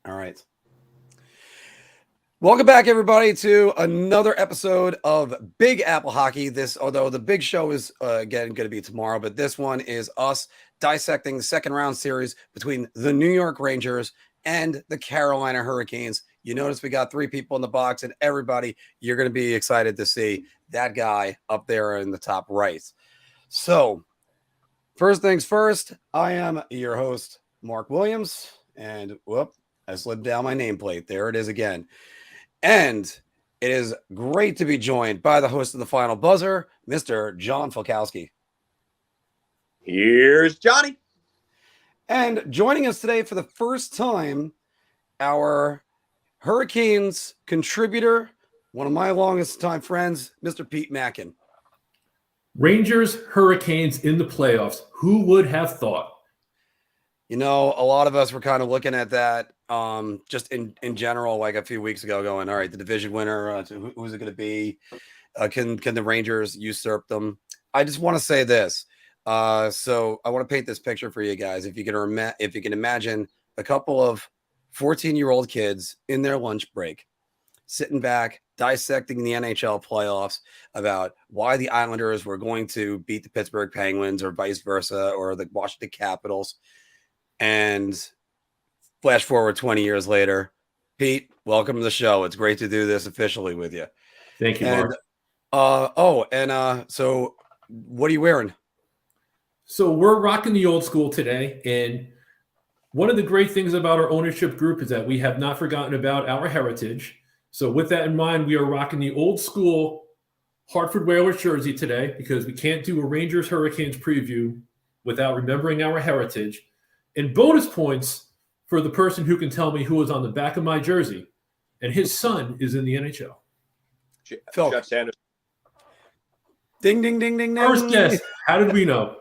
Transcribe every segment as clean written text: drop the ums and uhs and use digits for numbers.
All right. Welcome back, everybody, to another episode of Big Apple Hockey. Although the big show is again going to be tomorrow, but this one is us dissecting the second round series between the New York Rangers and the Carolina Hurricanes. You notice we got three people in the box, and everybody, you're going to be excited to see that guy up there in the top right. So, first things first, I am your host, Mark Williams, and I slid down my nameplate. There it is again. And it is great to be joined by the host of the Final Buzzer, Mr. John Falkowski. Here's Johnny. And joining us today for the first time, our Hurricanes contributor, one of my longest time friends, Mr. Pete Makin. Rangers, Hurricanes in the playoffs. Who would have thought? You know, a lot of us were kind of looking at that just in general, like a few weeks ago, going, all right, the division winner, who's it going to be? Can the Rangers usurp them? I just want to say this. So I want to paint this picture for you guys. If you can imagine a couple of 14-year-old kids in their lunch break, sitting back, dissecting the NHL playoffs about why the Islanders were going to beat the Pittsburgh Penguins or vice versa, or the Washington Capitals. And flash forward 20 years later, Pete, welcome to the show. It's great to do this officially with you. Thank you, Mark. So what are you wearing? So we're rocking the old school today. And one of the great things about our ownership group is that we have not forgotten about our heritage. So with that in mind, we are rocking the old school Hartford Whalers jersey today because we can't do a Rangers Hurricanes preview without remembering our heritage. And bonus points for the person who can tell me who is on the back of my jersey. And his son is in the NHL. Jeff Sanders. Ding, ding, ding, ding, ding. First guess. How did we know?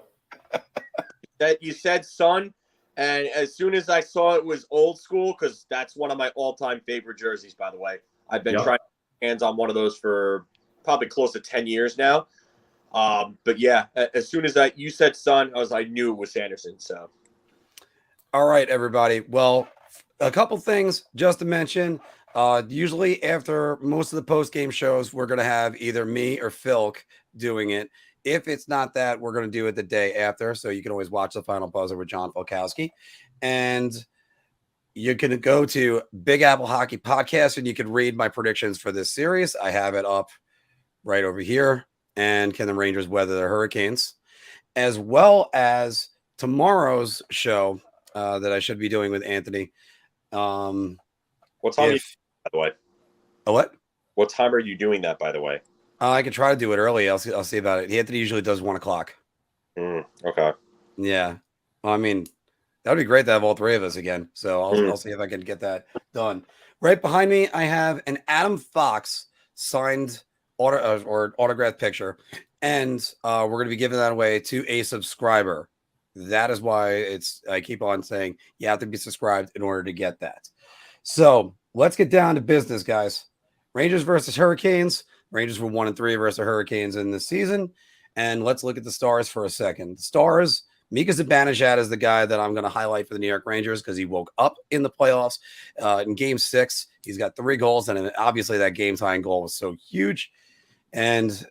You said son, and as soon as I saw it was old school, because that's one of my all-time favorite jerseys, by the way. I've been trying to get hands on one of those for probably close to 10 years now. But yeah, as soon as you said son, I knew it was Sanderson. So. All right, everybody. Well, a couple things just to mention. Usually after most of the post-game shows, we're going to have either me or Philk doing it. If it's not that, we're going to do it the day after. So you can always watch the Final Buzzer with John Falkowski. And you can go to Big Apple Hockey Podcast and you can read my predictions for this series. I have it up right over here. And can the Rangers weather the Hurricanes? As well as tomorrow's show that I should be doing with Anthony. What time are you, by the way? A what? What time are you doing that, by the way? I could try to do it early. I'll see about it. Anthony usually does 1 o'clock. Okay. Yeah. Well, I mean, that would be great to have all three of us again. So I'll see if I can get that done. Right behind me, I have an Adam Fox signed or autographed picture. And we're going to be giving that away to a subscriber. That is why I keep on saying you have to be subscribed in order to get that. So let's get down to business, guys. Rangers versus Hurricanes. Rangers were 1-3 versus the Hurricanes in this season. And let's look at the Stars for a second. The Stars, Mika Zibanejad is the guy that I'm going to highlight for the New York Rangers because he woke up in the playoffs in Game 6. He's got 3 goals, and obviously that game-tying goal was so huge. And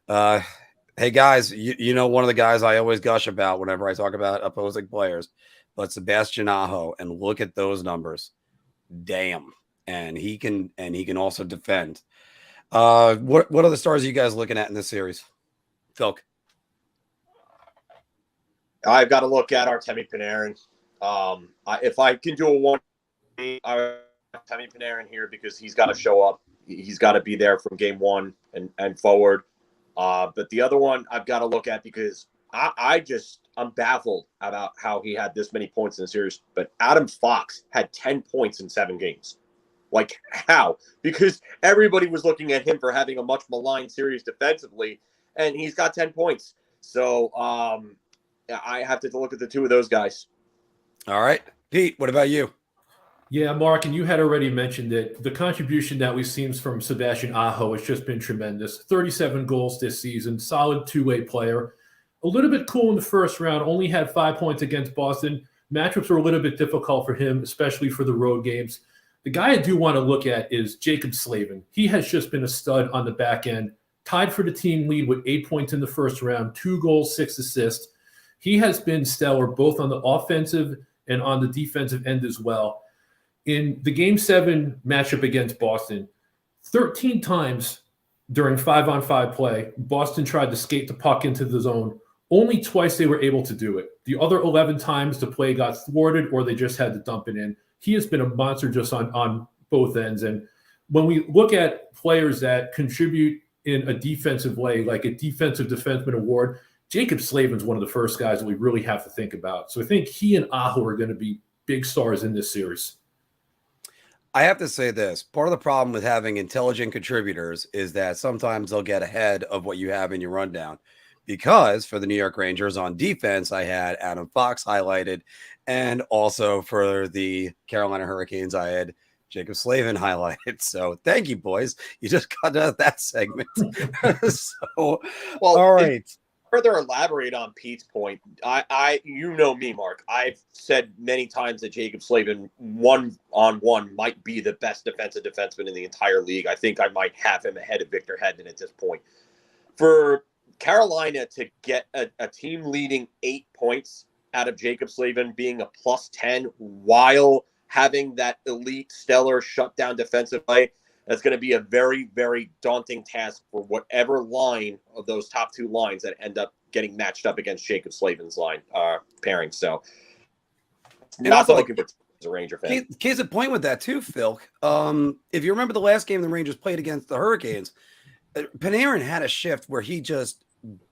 hey, guys, you know one of the guys I always gush about whenever I talk about opposing players, but Sebastian Aho, and look at those numbers. Damn. And he can also defend. What other Stars are you guys looking at in this series? Philk. I've got to look at Artemi Panarin. If I can do a one, I have Artemi Panarin here because he's got to show up. He's got to be there from game 1 and forward. But the other one I've got to look at because I'm baffled about how he had this many points in the series. But Adam Fox had 10 points in 7 games. Like how? Because everybody was looking at him for having a much maligned series defensively, and he's got 10 points. So I have to look at the two of those guys. All right. Pete, what about you? Yeah, Mark, and you had already mentioned that the contribution that we've seen from Sebastian Aho has just been tremendous. 37 goals this season, solid two-way player. A little bit cool in the first round, only had 5 points against Boston. Matchups were a little bit difficult for him, especially for the road games. The guy I do want to look at is Jacob Slavin. He has just been a stud on the back end, tied for the team lead with 8 points in the first round, 2 goals, 6 assists. He has been stellar both on the offensive and on the defensive end as well. In the Game 7 matchup against Boston, 13 times during 5-on-5 play, Boston tried to skate the puck into the zone. Only twice they were able to do it. The other 11 times the play got thwarted or they just had to dump it in. He has been a monster just on both ends. And when we look at players that contribute in a defensive way, like a defensive defenseman award, Jacob Slavin's one of the first guys that we really have to think about. So I think he and Aho are going to be big stars in this series. I have to say this. Part of the problem with having intelligent contributors is that sometimes they'll get ahead of what you have in your rundown. Because for the New York Rangers on defense, I had Adam Fox highlighted. And also for the Carolina Hurricanes, I had Jacob Slavin highlighted. So thank you, boys. You just got out that segment. So, well, all right. Further elaborate on Pete's point, you know me, Mark. I've said many times that Jacob Slavin one-on-one might be the best defensive defenseman in the entire league. I think I might have him ahead of Victor Hedman at this point. For Carolina to get a team leading 8 points out of Jacob Slavin being a +10 while having that elite, stellar, shutdown defensive play, that's going to be a very, very daunting task for whatever line of those top 2 lines that end up getting matched up against Jacob Slavin's line pairing. So, not looking for as a Ranger fan. Case in point with that too, Phil. If you remember the last game the Rangers played against the Hurricanes, Panarin had a shift where he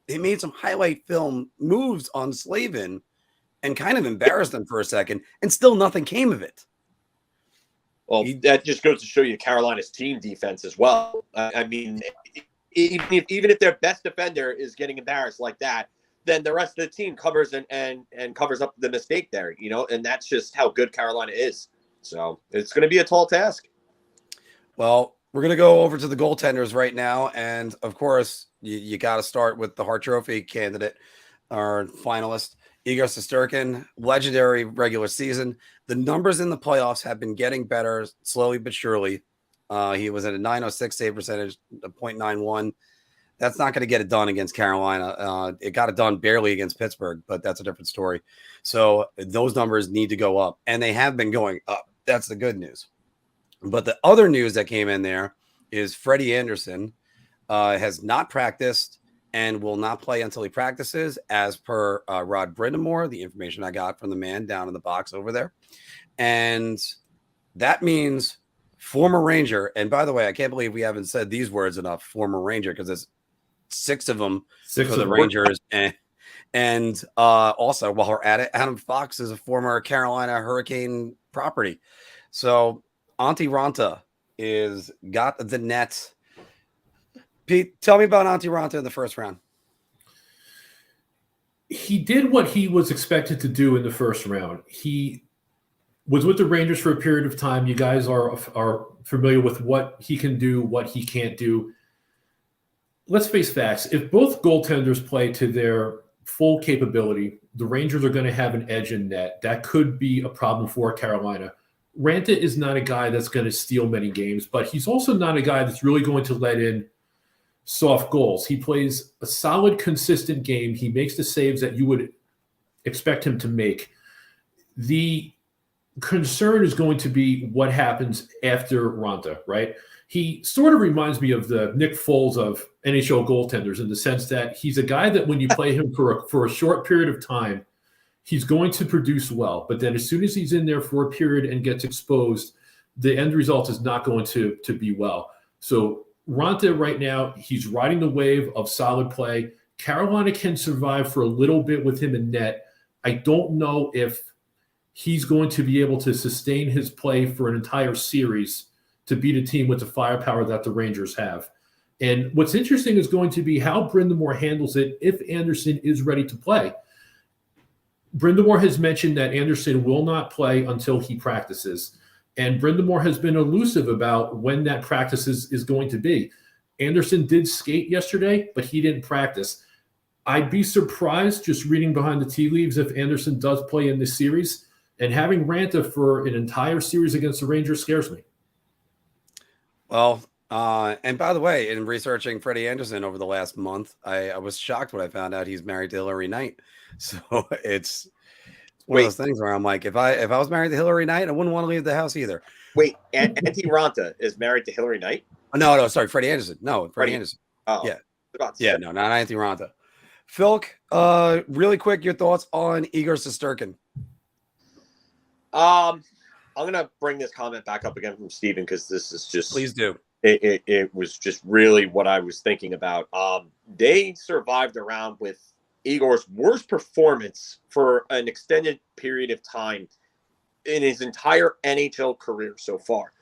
made some highlight film moves on Slavin and kind of embarrassed him for a second, and still nothing came of it. Well, that just goes to show you Carolina's team defense as well. I mean, even if their best defender is getting embarrassed like that, then the rest of the team covers and covers up the mistake there, and that's just how good Carolina is. So it's going to be a tall task. Well, we're going to go over to the goaltenders right now. And of course, you got to start with the Hart Trophy candidate, our finalist, Igor Shesterkin, legendary regular season. The numbers in the playoffs have been getting better slowly but surely. He was at a .906 save percentage, a .91. That's not going to get it done against Carolina. It got it done barely against Pittsburgh, but that's a different story. So those numbers need to go up, and they have been going up. That's the good news. But the other news that came in there is Freddie Anderson has not practiced and will not play until he practices, as per Rod Brindamore, the information I got from the man down in the box over there. And that means former Ranger. And by the way, I can't believe we haven't said these words enough, former Ranger, because there's 6 of them for the Rangers. And also, while we're at it, Adam Fox is a former Carolina Hurricane property. So Antti Raanta is got the net. Pete, tell me about Antti Raanta in the first round. He did what he was expected to do in the first round. He was with the Rangers for a period of time. You guys are familiar with what he can do, what he can't do. Let's face facts. If both goaltenders play to their full capability, the Rangers are going to have an edge in net. That could be a problem for Carolina. Raanta is not a guy that's going to steal many games, but he's also not a guy that's really going to let in soft goals. He plays a solid, consistent game. He makes the saves that you would expect him to make. The concern is going to be what happens after Raanta, right? He sort of reminds me of the Nick Foles of NHL goaltenders in the sense that he's a guy that when you play him for a short period of time, he's going to produce well. But then as soon as he's in there for a period and gets exposed, the end result is not going to be well. So Raanta right now, he's riding the wave of solid play. Carolina can survive for a little bit with him in net. I don't know if he's going to be able to sustain his play for an entire series to beat a team with the firepower that the Rangers have. And what's interesting is going to be how Brindamore handles it if Anderson is ready to play. Brindamore has mentioned that Anderson will not play until he practices. And Brindamore has been elusive about when that practice is going to be. Anderson did skate yesterday, but he didn't practice. I'd be surprised, just reading behind the tea leaves, if Anderson does play in this series. And having Ranta for an entire series against the Rangers scares me. Well, and by the way, in researching Freddie Anderson over the last month, I was shocked when I found out he's married to Hillary Knight. So it's one of those things where I'm like, if I was married to Hillary Knight, I wouldn't want to leave the house either. Wait, Auntie Ranta is married to Hillary Knight? No, sorry, Freddie Anderson. No, Freddie Anderson. Oh, yeah, no, not Auntie Ranta. Philk, really quick, your thoughts on Igor Shesterkin? I'm gonna bring this comment back up again from Steven because this is just please do. It was just really what I was thinking about. They survived around with Igor's worst performance for an extended period of time in his entire NHL career so far.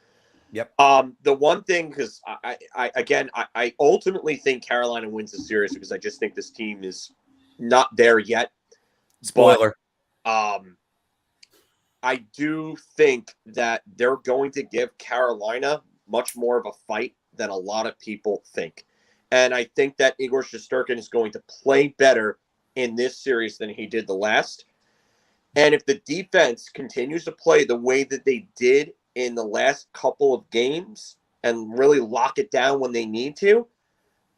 Yep. The one thing, because I ultimately think Carolina wins the series because I just think this team is not there yet. Spoiler. But, I do think that they're going to give Carolina much more of a fight than a lot of people think. And I think that Igor Shesterkin is going to play better in this series than he did the last. And if the defense continues to play the way that they did in the last couple of games and really lock it down when they need to,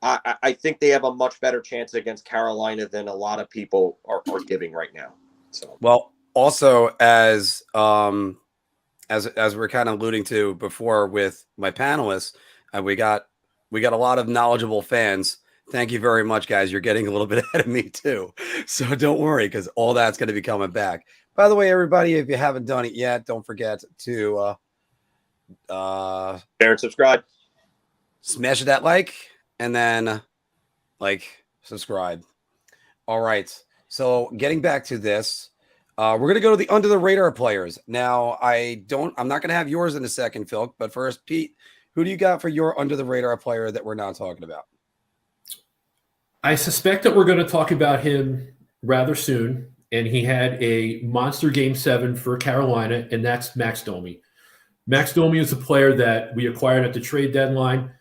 I think they have a much better chance against Carolina than a lot of people are giving right now. So, well, also as we're kind of alluding to before with my panelists, we got a lot of knowledgeable fans. Thank you very much, guys. You're getting a little bit ahead of me too. So don't worry, because all that's going to be coming back. By the way, everybody, if you haven't done it yet, don't forget to share and subscribe. Smash that like and then subscribe. All right. So getting back to this, we're going to go to the under the radar players. Now, I'm not going to have yours in a second, Phil, but first, Pete, who do you got for your under the radar player that we're not talking about? I suspect that we're going to talk about him rather soon, and he had a monster Game 7 for Carolina, and that's Max Domi. Max Domi is a player that we acquired at the trade deadline.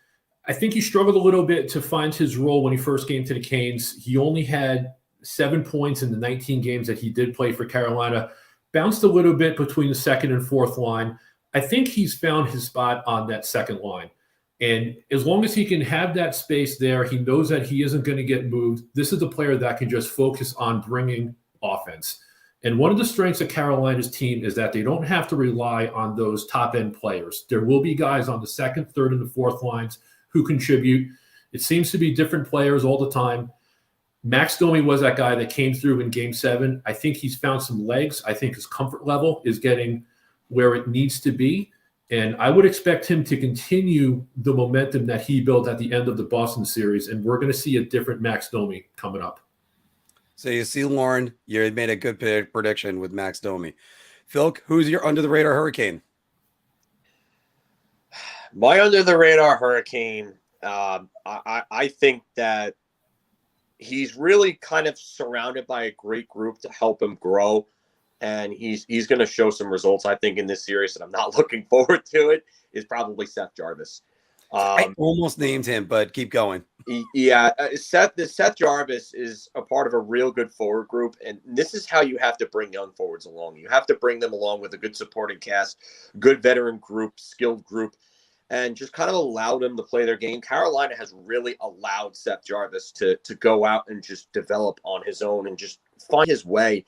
I think he struggled a little bit to find his role when he first came to the Canes. He only had 7 points in the 19 games that he did play for Carolina, bounced a little bit between the second and fourth line. I think he's found his spot on that second line. And as long as he can have that space there, he knows that he isn't going to get moved. This is a player that can just focus on bringing offense. And one of the strengths of Carolina's team is that they don't have to rely on those top-end players. There will be guys on the second, third, and the fourth lines who contribute. It seems to be different players all the time. Max Domi was that guy that came through in Game 7. I think he's found some legs. I think his comfort level is getting where it needs to be. And I would expect him to continue the momentum that he built at the end of the Boston series. And we're going to see a different Max Domi coming up. So you see, Lauren, you made a good prediction with Max Domi. Phil, who's your under the radar Hurricane? My under the radar Hurricane, I think that he's really kind of surrounded by a great group to help him grow. And he's going to show some results, I think, in this series, and I'm not looking forward to it, is probably Seth Jarvis. I almost named him, but keep going. Yeah, Seth Jarvis is a part of a real good forward group, and this is how you have to bring young forwards along. You have to bring them along with a good supporting cast, good veteran group, skilled group, and just kind of allow them to play their game. Carolina has really allowed Seth Jarvis to go out and just develop on his own and just find his way.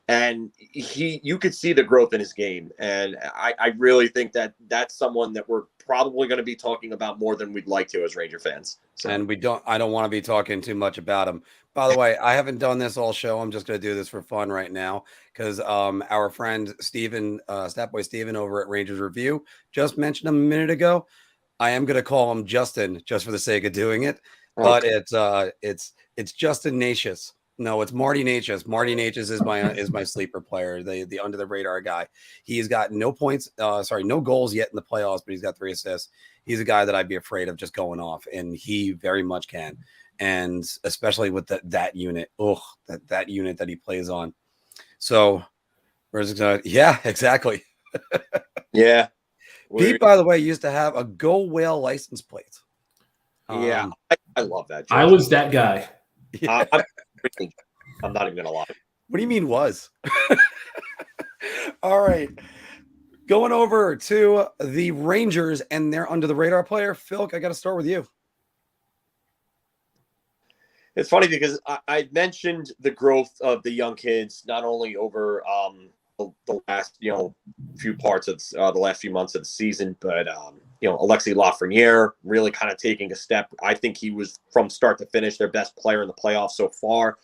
And you could see the growth in his game. And I really think that that's someone that we're probably going to be talking about more than we'd like to as Ranger fans. So. And I don't want to be talking too much about him. By the way, I haven't done this all show. I'm just going to do this for fun right now because our friend Steven, Statboy Steven over at Rangers Review just mentioned him a minute ago. I am going to call him Justin just for the sake of doing it. Okay. But it's Justin Natchez. No, it's Marty Natchez. Marty Natchez is my sleeper player, the under the radar guy. He's got no goals yet in the playoffs, but he's got 3 assists. He's a guy that I'd be afraid of just going off, and he very much can. And especially with that unit, that unit that he plays on. So, where's it going? Yeah, exactly. Yeah. Pete, by the way, used to have a Go Whale license plate. Yeah, I love that. I was that guy. Yeah. I'm not even gonna lie. What do you mean was? All right. Going over to the Rangers and their under the radar player. Phil, I got to start with you. It's funny because I mentioned the growth of the young kids, not only over the last, few parts of the last few months of the season, but, Alexis Lafreniere really kind of taking a step. I think he was, from start to finish, their best player in the playoffs so far,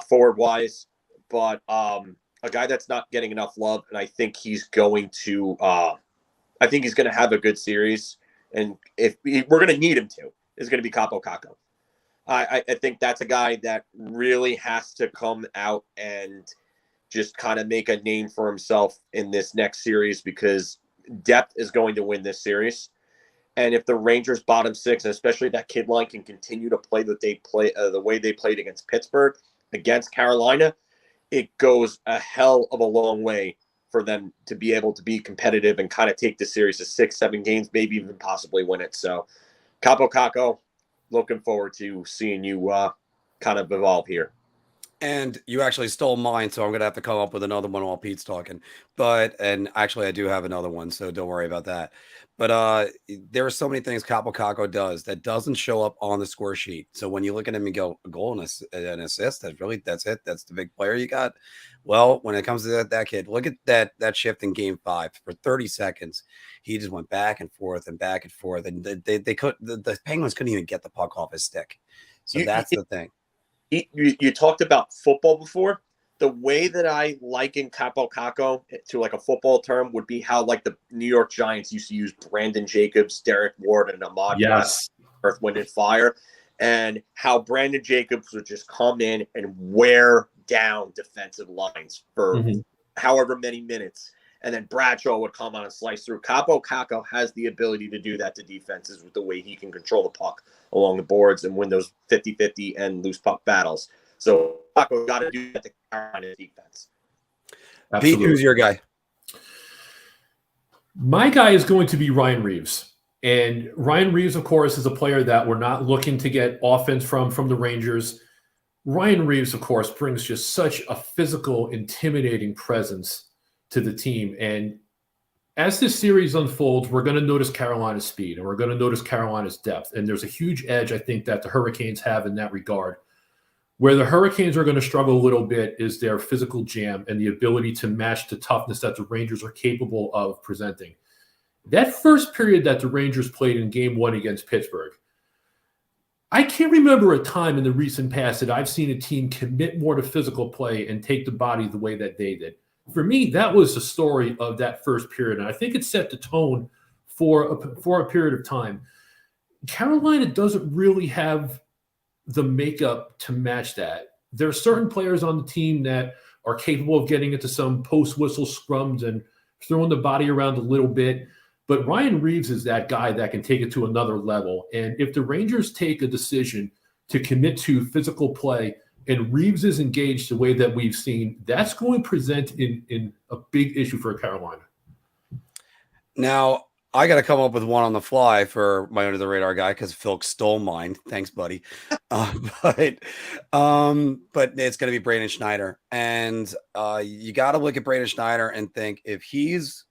forward-wise. But a guy that's not getting enough love, and I think he's going to have a good series. And if we're going to need him to, is going to be Kaapo Kakko. I think that's a guy that really has to come out and just kind of make a name for himself in this next series, because depth is going to win this series. And if the Rangers bottom six, and especially that kid line, can continue to play the way they played against Pittsburgh, against Carolina, it goes a hell of a long way for them to be able to be competitive and kind of take the series to 6-7 games, maybe even possibly win it. So Kaapo Kakko, looking forward to seeing you kind of evolve here. And you actually stole mine, so I'm going to have to come up with another one while Pete's talking. And actually, I do have another one, so don't worry about that. But there are so many things Kaapo Kakko does that doesn't show up on the score sheet. So when you look at him and go, a goal and an assist, that's it. That's the big player you got. Well, when it comes to that kid, look at that shift in Game 5 for 30 seconds. He just went back and forth, and the Penguins couldn't even get the puck off his stick. So that's the thing. You talked about football before. The way that I liken Kaapo Kakko to like a football term would be how like the New York Giants used to use Brandon Jacobs, Derek Ward, and Ahmad Earth, Wind, and Fire, and how Brandon Jacobs would just come in and wear down defensive lines for however many minutes. And then Bradshaw would come on and slice through. Kaapo Kakko has the ability to do that to defenses with the way he can control the puck along the boards and win those 50-50 and loose puck battles. So Kakko got to do that to Carolina defense. Absolutely. Pete, who's your guy? My guy is going to be Ryan Reeves. And Ryan Reeves, of course, is a player that we're not looking to get offense from the Rangers. Ryan Reeves, of course, brings just such a physical, intimidating presence to the team. And as this series unfolds, we're going to notice Carolina's speed, and we're going to notice Carolina's depth. And there's a huge edge, I think, that the Hurricanes have in that regard. Where the Hurricanes are going to struggle a little bit is their physical jam and the ability to match the toughness that the Rangers are capable of presenting. That first period that the Rangers played in Game 1 against Pittsburgh, I can't remember a time in the recent past that I've seen a team commit more to physical play and take the body the way that they did. For me, that was the story of that first period, and I think it set the tone for a period of time. Carolina doesn't really have the makeup to match that. There are certain players on the team that are capable of getting into some post-whistle scrums and throwing the body around a little bit, but Ryan Reeves is that guy that can take it to another level. And if the Rangers take a decision to commit to physical play and Reeves is engaged the way that we've seen, that's going to present in a big issue for Carolina. Now, I got to come up with one on the fly for my under the radar guy because Phil stole mine. Thanks, buddy. But it's going to be Braden Schneider. And you got to look at Braden Schneider and think, if he's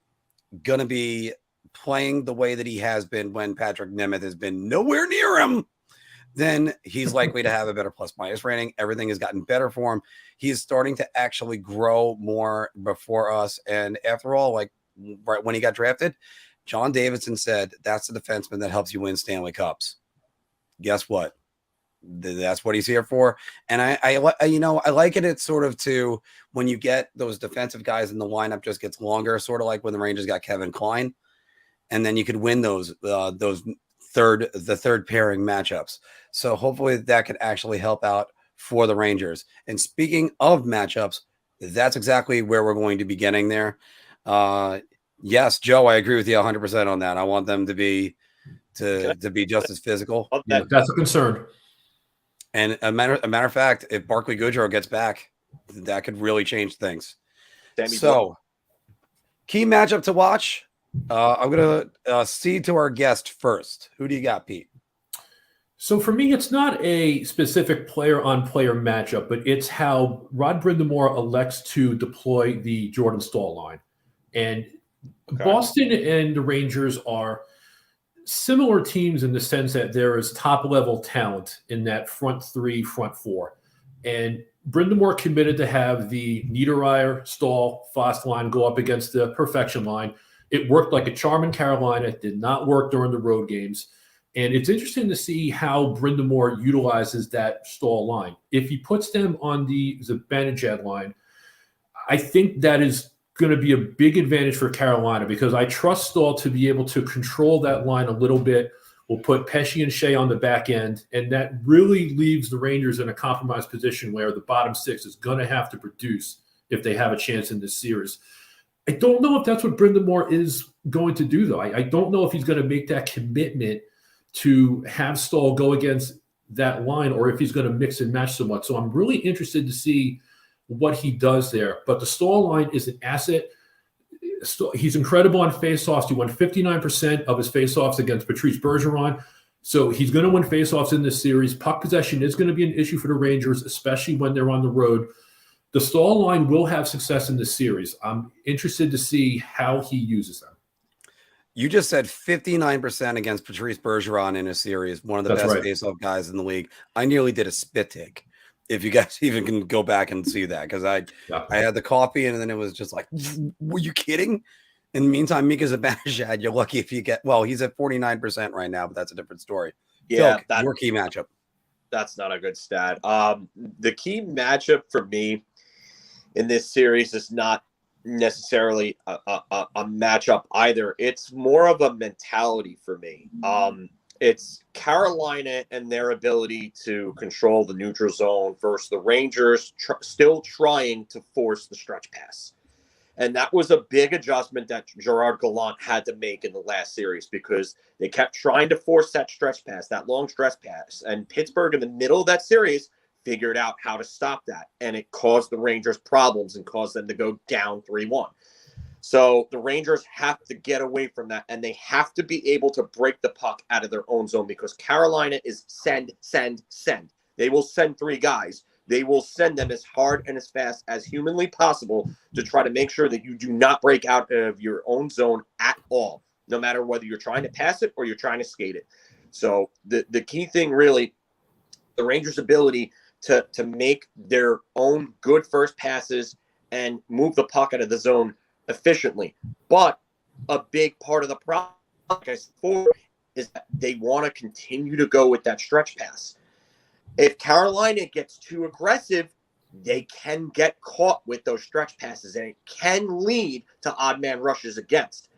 going to be playing the way that he has been when Patrick Nemeth has been nowhere near him, then he's likely to have a better plus minus rating. Everything has gotten better for him. He's starting to actually grow more before us. And after all, like right when he got drafted, John Davidson said, that's the defenseman that helps you win Stanley Cups. Guess what? That's what he's here for. And I like it sort of to when you get those defensive guys and the lineup just gets longer, sort of like when the Rangers got Kevin Kline. And then you could win those third pairing matchups. So hopefully that could actually help out for the Rangers. And speaking of matchups, that's exactly where we're going to be getting there. Yes, Joe, I agree with you 100% on that. I want them to be just as physical. That's a concern. And a matter of fact, if Barclay Goodrow gets back, that could really change things. Key matchup to watch. I'm going to cede to our guest first. Who do you got, Pete? So for me, it's not a specific player-on-player matchup, but it's how Rod Brindamore elects to deploy the Jordan Staal line. And Boston and the Rangers are similar teams in the sense that there is top-level talent in that front three, front four. And Brindamore committed to have the Niederreiter, Staal, Fost line go up against the perfection line. It worked like a charm in Carolina. It did not work during the road games. And it's interesting to see how Brindamore utilizes that Staal line. If he puts them on the Zibanejad line, I think that is going to be a big advantage for Carolina because I trust Staal to be able to control that line a little bit. We'll put Pesce and Shea on the back end, and that really leaves the Rangers in a compromised position where the bottom six is going to have to produce if they have a chance in this series. I don't know if that's what Brindamore is going to do, though. I don't know if he's going to make that commitment to have Staal go against that line or if he's going to mix and match somewhat. So I'm really interested to see what he does there. But the Staal line is an asset. He's incredible on faceoffs. He won 59% of his faceoffs against Patrice Bergeron. So he's going to win faceoffs in this series. Puck possession is going to be an issue for the Rangers, especially when they're on the road. The Staal line will have success in this series. I'm interested to see how he uses them. You just said 59% against Patrice Bergeron in a series, one of the best faceoff guys in the league. I nearly did a spit take. If you guys even can go back and see that, because I had the coffee and then it was just like, were you kidding? In the meantime, Mika Zibanejad, you're lucky if you get, well, he's at 49% right now, but that's a different story. Yeah, Phil, your key matchup. That's not a good stat. The key matchup for me in this series is not necessarily a matchup either. It's more of a mentality for me. It's Carolina and their ability to control the neutral zone versus the Rangers still trying to force the stretch pass. And that was a big adjustment that Gerard Gallant had to make in the last series because they kept trying to force that stretch pass, that long stretch pass. And Pittsburgh in the middle of that series figured out how to stop that. And it caused the Rangers problems and caused them to go down 3-1. So the Rangers have to get away from that, and they have to be able to break the puck out of their own zone because Carolina is send. They will send three guys. They will send them as hard and as fast as humanly possible to try to make sure that you do not break out of your own zone at all, no matter whether you're trying to pass it or you're trying to skate it. So the key thing really, the Rangers' ability to make their own good first passes and move the puck out of the zone efficiently. But a big part of the problem, like I said before, is that they want to continue to go with that stretch pass. If Carolina gets too aggressive, they can get caught with those stretch passes, and it can lead to odd man rushes against.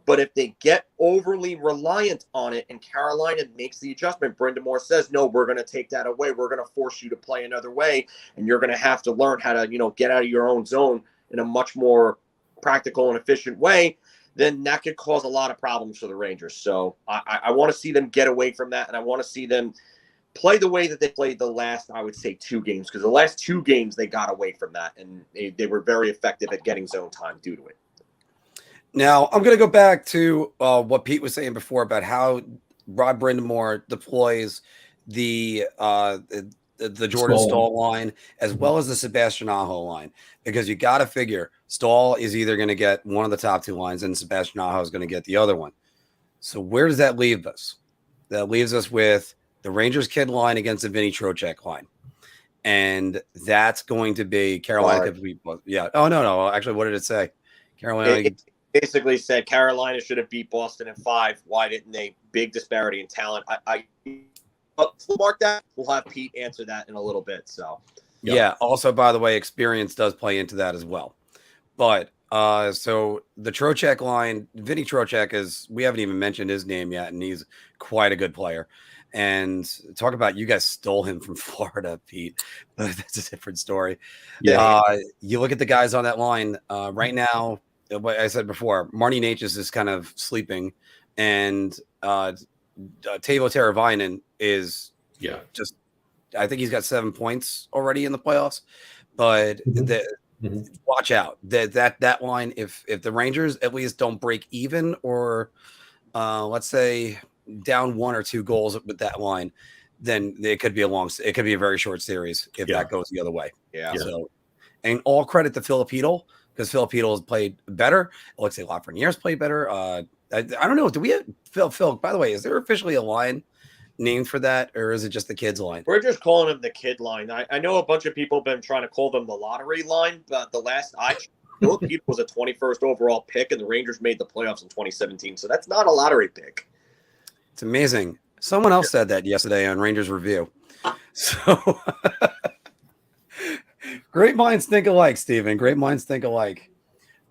But if they get overly reliant on it and Carolina makes the adjustment, Brindamore says, no, we're going to take that away. We're going to force you to play another way, and you're going to have to learn how to, get out of your own zone in a much more practical and efficient way, then that could cause a lot of problems for the Rangers. So I want to see them get away from that, and I want to see them play the way that they played the last, I would say, 2 games, because the last 2 games they got away from that, and they were very effective at getting zone time due to it. Now, I'm going to go back to what Pete was saying before about how Rod Brindamore deploys the Jordan Staal line as well as the Sebastian Aho line, because you got to figure Staal is either going to get one of the top 2 lines and Sebastian Aho is going to get the other one. So where does that leave us? That leaves us with the Rangers kid line against the Vinny Trocheck line. And that's going to be Carolina. Yeah. Oh, no. Actually, what did it say? Carolina. It basically said Carolina should have beat Boston in 5. Why didn't they? Big disparity in talent. Mark that. We'll have Pete answer that in a little bit. So, yeah. Also, by the way, experience does play into that as well. But so the Trocheck line, Vinny Trocheck we haven't even mentioned his name yet, and he's quite a good player. And talk about you guys stole him from Florida, Pete. That's a different story. Yeah. You look at the guys on that line right now. What I said before, Marty Natchez is kind of sleeping, and Teuvo Teravainen is just. I think he's got 7 points already in the playoffs, but watch out that line. If the Rangers at least don't break even, or let's say down 1 or 2 goals with that line, then it could be a very short series if that goes the other way. Yeah. So, and all credit to Filipino because Filipino has played better. Alexei Lafreniere's played better. I don't know. Do we have Phil? By the way, is there officially a line named for that, or is it just the kids line? We're just calling him the kid line. I know a bunch of people have been trying to call them the lottery line, but the last Filipino was a 21st overall pick, and the Rangers made the playoffs in 2017. So that's not a lottery pick. It's amazing. Someone else said that yesterday on Rangers Review. So great minds think alike, Steven. Great minds think alike.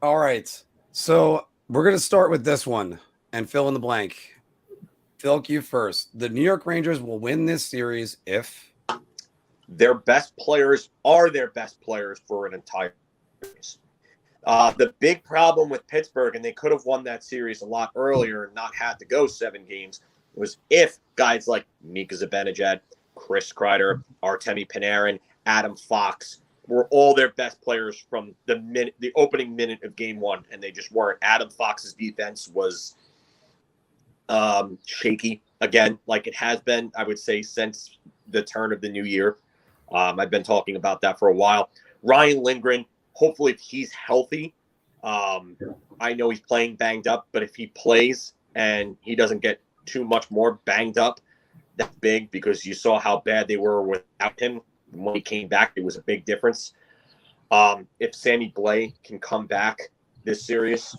All right. So we're going to start with this one and fill in the blank. Phil, you first. The New York Rangers will win this series if their best players are their best players for an entire series. The big problem with Pittsburgh, and they could have won that series a lot earlier and not had to go 7 games, was if guys like Mika Zibanejad, Chris Kreider, Artemi Panarin, Adam Fox were all their best players from the opening minute of game 1, and they just weren't. Adam Fox's defense was shaky again, like it has been, I would say, since the turn of the new year. I've been talking about that for a while. Ryan Lindgren, hopefully if he's healthy, I know he's playing banged up, but if he plays and he doesn't get too much more banged up, that's big, because you saw how bad they were without him. When he came back, it was a big difference. If Sammy Blais can come back this series,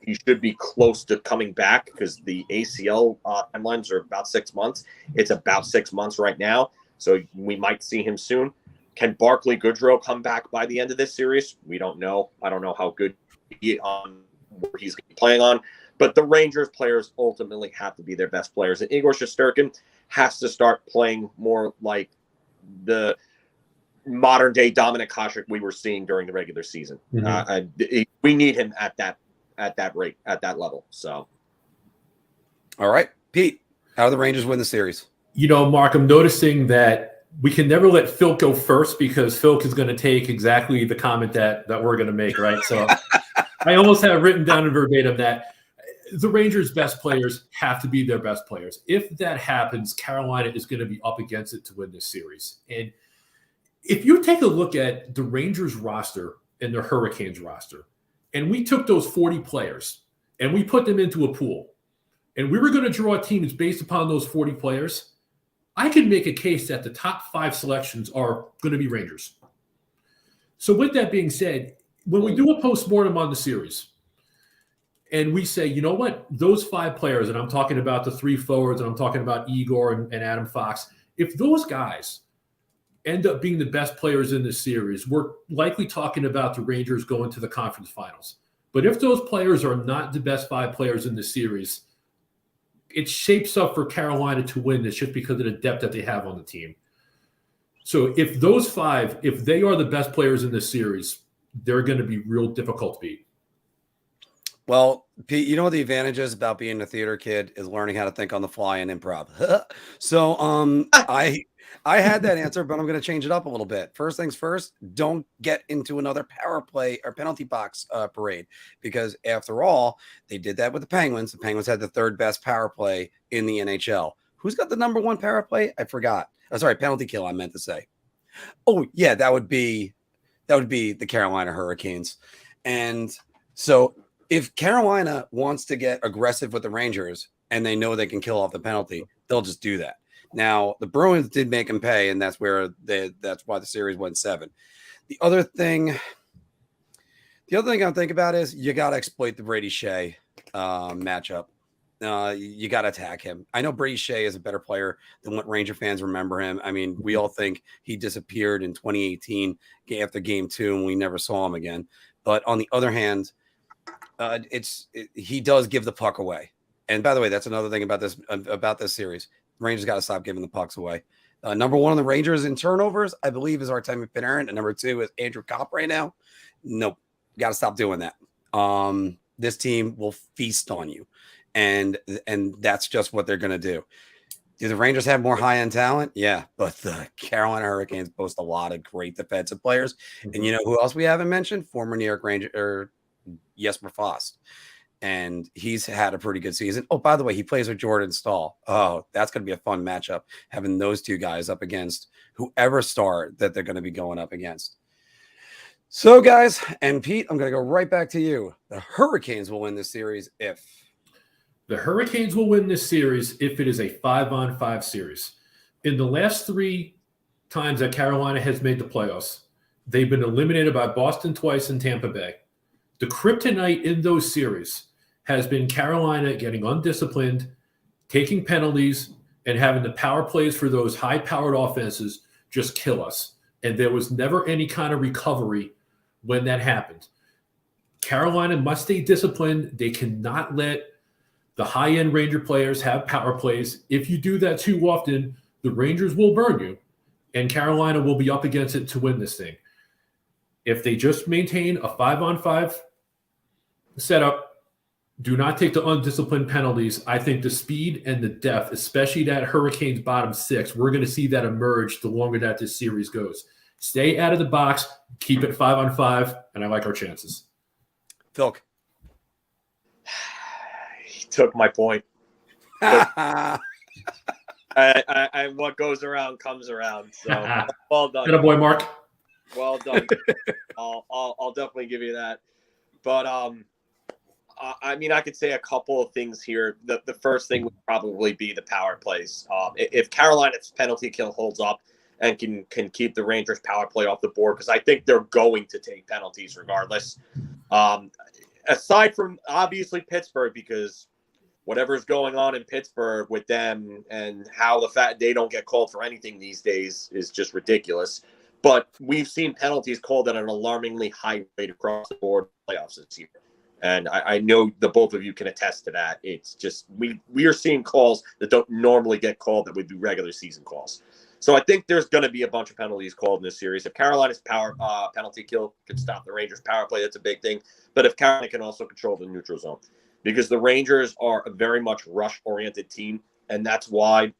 he should be close to coming back, because the ACL timelines are about 6 months. It's about 6 months right now, so we might see him soon. Can Barclay Goodrow come back by the end of this series? We don't know. I don't know how good he's playing on. But the Rangers players ultimately have to be their best players. And Igor Shesterkin has to start playing more like the modern-day Dominik Hasek we were seeing during the regular season. Mm-hmm. We need him at that rate, at that level. So, all right, Pete, how do the Rangers win the series? Mark, I'm noticing that we can never let Phil go first, because Phil is going to take exactly the comment that we're going to make, right? So I almost have written down in verbatim that the Rangers' best players have to be their best players. If that happens, Carolina is going to be up against it to win this series. And if you take a look at the Rangers roster and the Hurricanes roster, and we took those 40 players and we put them into a pool, and we were going to draw teams based upon those 40 players, I can make a case that the top 5 selections are going to be Rangers. So with that being said, when we do a postmortem on the series, and we say, you know what, those 5 players, and I'm talking about the 3 forwards, and I'm talking about Igor and Adam Fox, if those guys end up being the best players in this series, we're likely talking about the Rangers going to the conference finals. But if those players are not the best 5 players in the series, it shapes up for Carolina to win this just because of the depth that they have on the team. So if those 5, if they are the best players in this series, they're going to be real difficult to beat. Well, Pete, you know what the advantage is about being a theater kid is learning how to think on the fly and improv. So I had that answer, but I'm going to change it up a little bit. First things first, don't get into another power play or penalty box parade, because after all, they did that with the Penguins. The Penguins had the 3rd best power play in the NHL. Who's got the number 1 power play? I forgot. Oh, sorry, penalty kill, I meant to say. Oh, yeah, that would be the Carolina Hurricanes. And so if Carolina wants to get aggressive with the Rangers and they know they can kill off the penalty, they'll just do that. Now, the Bruins did make them pay, and that's why the series went 7. The other thing I think about is you got to exploit the Brady Shea matchup. You got to attack him. I know Brady Shea is a better player than what Ranger fans remember him. I mean, we all think he disappeared in 2018 after game 2, and we never saw him again. But on the other hand, he does give the puck away. And by the way, that's another thing about this series. Rangers got to stop giving the pucks away. Number 1 on the Rangers in turnovers, I believe, is Artemi Panarin, and number 2 is Andrew Kopp right now. Nope, got to stop doing that. This team will feast on you, and that's just what they're going to do. Do the Rangers have more high-end talent? Yeah, but the Carolina Hurricanes boast a lot of great defensive players. And you know who else we haven't mentioned? Former New York Ranger Jesper Fast. and he's had a pretty good season. Oh, by the way, he plays with Jordan Stahl. Oh, that's going to be a fun matchup, having those two guys up against whoever star that they're going to be going up against. So, guys, and Pete, I'm going to go right back to you. The Hurricanes will win this series if... The Hurricanes will win this series if it is a 5-on-5 series. In the last 3 times that Carolina has made the playoffs, they've been eliminated by Boston twice and Tampa Bay. The kryptonite in those series has been Carolina getting undisciplined, taking penalties, and having the power plays for those high-powered offenses just kill us. And there was never any kind of recovery when that happened. Carolina must stay disciplined. They cannot let the high-end Ranger players have power plays. If you do that too often, the Rangers will burn you, and Carolina will be up against it to win this thing. If they just maintain a 5-on-5 setup, do not take the undisciplined penalties, I think the speed and the depth, especially that Hurricanes bottom 6, we're going to see that emerge the longer that this series goes. Stay out of the box, keep it 5-on-5, and I like our chances. Phil. He took my point. I what goes around comes around. So well done. Good boy, Marc. Well done. I'll definitely give you that. But I mean, I could say a couple of things here. The first thing would probably be the power plays. If Carolina's penalty kill holds up and can keep the Rangers power play off the board, because I think they're going to take penalties regardless. Aside from obviously Pittsburgh, because whatever's going on in Pittsburgh with them and how the fact they don't get called for anything these days is just ridiculous. But we've seen penalties called at an alarmingly high rate across the board playoffs this year. And I know the both of you can attest to that. It's just we are seeing calls that don't normally get called that would be regular season calls. So I think there's going to be a bunch of penalties called in this series. If Carolina's penalty kill can stop the Rangers' power play, that's a big thing. But if Carolina can also control the neutral zone, because the Rangers are a very much rush-oriented team, and that's why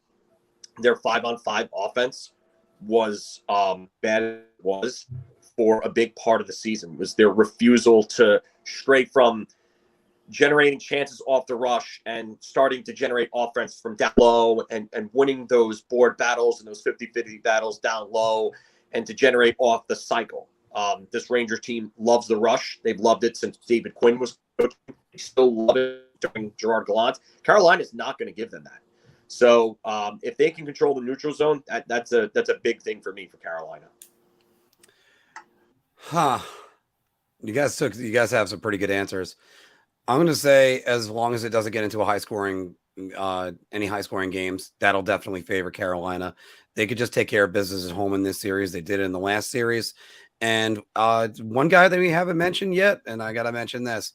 their 5-on-5 offense was bad as it was for a big part of the season, was their refusal to stray from generating chances off the rush and starting to generate offense from down low and winning those board battles and those 50-50 battles down low and to generate off the cycle. This Rangers team loves the rush. They've loved it since David Quinn was coaching. They still love it during Gerard Gallant. Carolina is not going to give them that. So if they can control the neutral zone, that's a big thing for me for Carolina. Huh. You guys have some pretty good answers. I'm going to say as long as it doesn't get into a any high scoring games, that'll definitely favor Carolina. They could just take care of business at home in this series. They did it in the last series. And one guy that we haven't mentioned yet, and I got to mention this,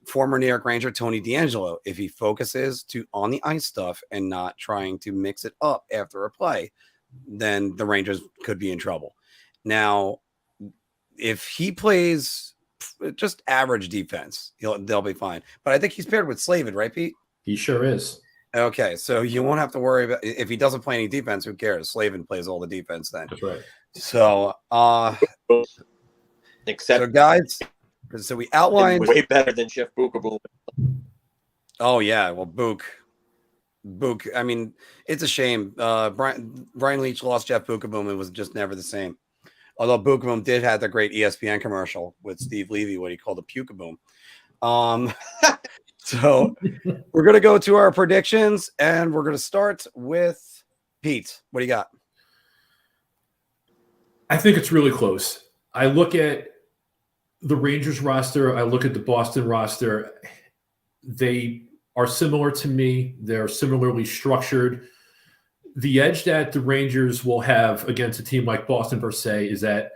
former New York Ranger Tony DeAngelo, if he focuses on the ice stuff and not trying to mix it up after a play, then the Rangers could be in trouble. Now, if he plays just average defense, they'll be fine. But I think he's paired with Slavin, right, Pete? He sure is. Okay, so you won't have to worry about if he doesn't play any defense. Who cares? Slavin plays all the defense then. That's right. So, Except so guys, so we outlined way better than Chef Bookable. Oh yeah, well Book. I mean, it's a shame. Brian Leach lost Jeff Bookeboom and was just never the same. Although Bookeboom did have the great ESPN commercial with Steve Levy, what he called a Pukeboom. So we're going to go to our predictions, and we're going to start with Pete. What do you got? I think it's really close. I look at the Rangers roster. I look at the Boston roster. They are similar to me. They're similarly structured. The edge that the Rangers will have against a team like Boston per se is that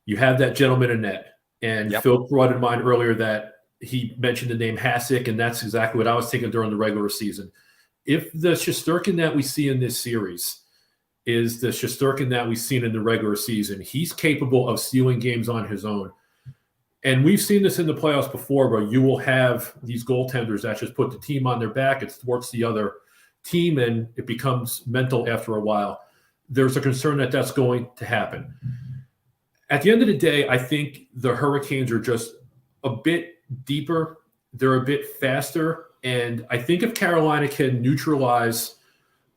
you have that gentleman in net. And Yep. Phil brought in mind earlier that he mentioned the name Hasek, and that's exactly what I was thinking during the regular season. If the Shesterkin that we see in this series is the Shesterkin that we've seen in the regular season, he's capable of stealing games on his own. And we've seen this in the playoffs before, where you will have these goaltenders that just put the team on their back. It thwarts the other team, and it becomes mental after a while. There's a concern that that's going to happen. At the end of the day, I think the Hurricanes are just a bit deeper They're a bit faster. And I think if Carolina can neutralize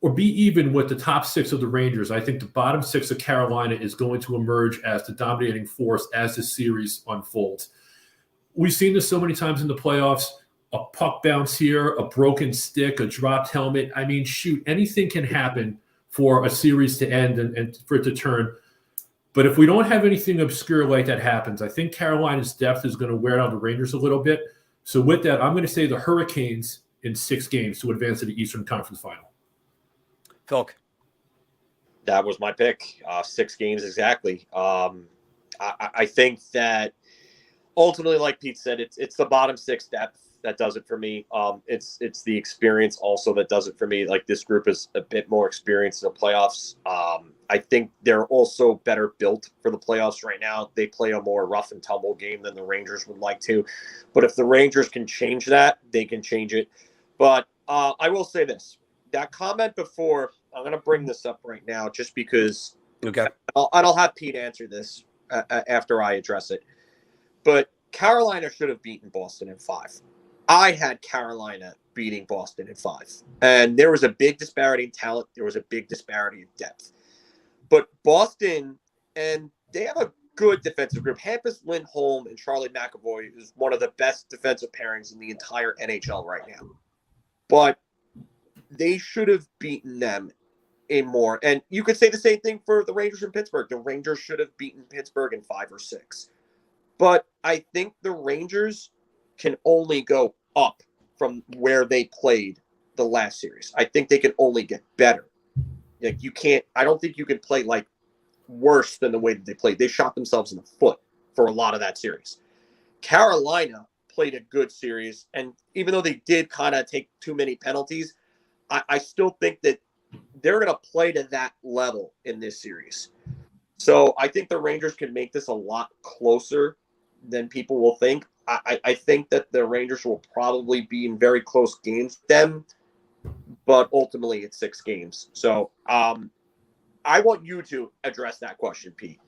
or be even with the top 6 of the Rangers, I think the bottom 6 of Carolina is going to emerge as the dominating force as the series unfolds. We've seen this so many times in the playoffs. A puck bounce here, a broken stick, a dropped helmet. I mean, shoot, anything can happen for a series to end and for it to turn. But if we don't have anything obscure like that happens, I think Carolina's depth is going to wear down the Rangers a little bit. So with that, I'm going to say the Hurricanes in 6 games to advance to the Eastern Conference Final. Philk. That was my pick. 6 games exactly. I think that ultimately, like Pete said, it's the bottom 6 depth that does it for me. It's the experience also that does it for me. Like, this group is a bit more experienced in the playoffs. I think they're also better built for the playoffs right now. They play a more rough and tumble game than the Rangers would like to. But if the Rangers can change that, they can change it. But I will say this. That comment before, I'm going to bring this up right now just because Okay. I'll have Pete answer this after I address it. But Carolina should have beaten Boston in 5. I had Carolina beating Boston in 5. And there was a big disparity in talent. There was a big disparity in depth. But Boston, and they have a good defensive group. Hampus Lindholm and Charlie McAvoy is one of the best defensive pairings in the entire NHL right now. But they should have beaten them in more. And you could say the same thing for the Rangers in Pittsburgh. The Rangers should have beaten Pittsburgh in 5 or 6. But I think the Rangers can only go up from where they played the last series. I think they can only get better. Like, I don't think you can play like worse than the way that they played. They shot themselves in the foot for a lot of that series. Carolina played a good series. And even though they did kind of take too many penalties, I still think that they're going to play to that level in this series. So I think the Rangers can make this a lot closer than people will think. I think that the Rangers will probably be in very close games with them, but ultimately it's 6 games. So I want you to address that question, Pete.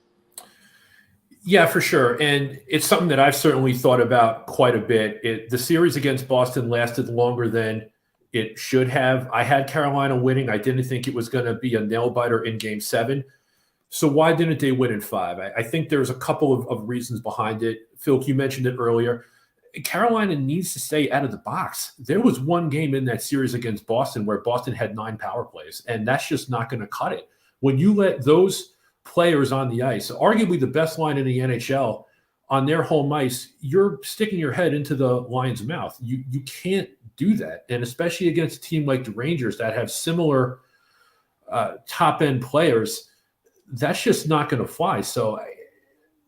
Yeah, for sure. And it's something that I've certainly thought about quite a bit. The series against Boston lasted longer than it should have. I had Carolina winning. I didn't think it was going to be a nail-biter in Game 7. So why didn't they win in 5? I think there's a couple of reasons behind it. Phil, you mentioned it earlier. Carolina needs to stay out of the box. There was one game in that series against Boston where Boston had 9 power plays, and that's just not going to cut it. When you let those players on the ice, arguably the best line in the NHL, on their home ice, you're sticking your head into the lion's mouth. You can't do that, and especially against a team like the Rangers that have similar top-end players, that's just not going to fly. So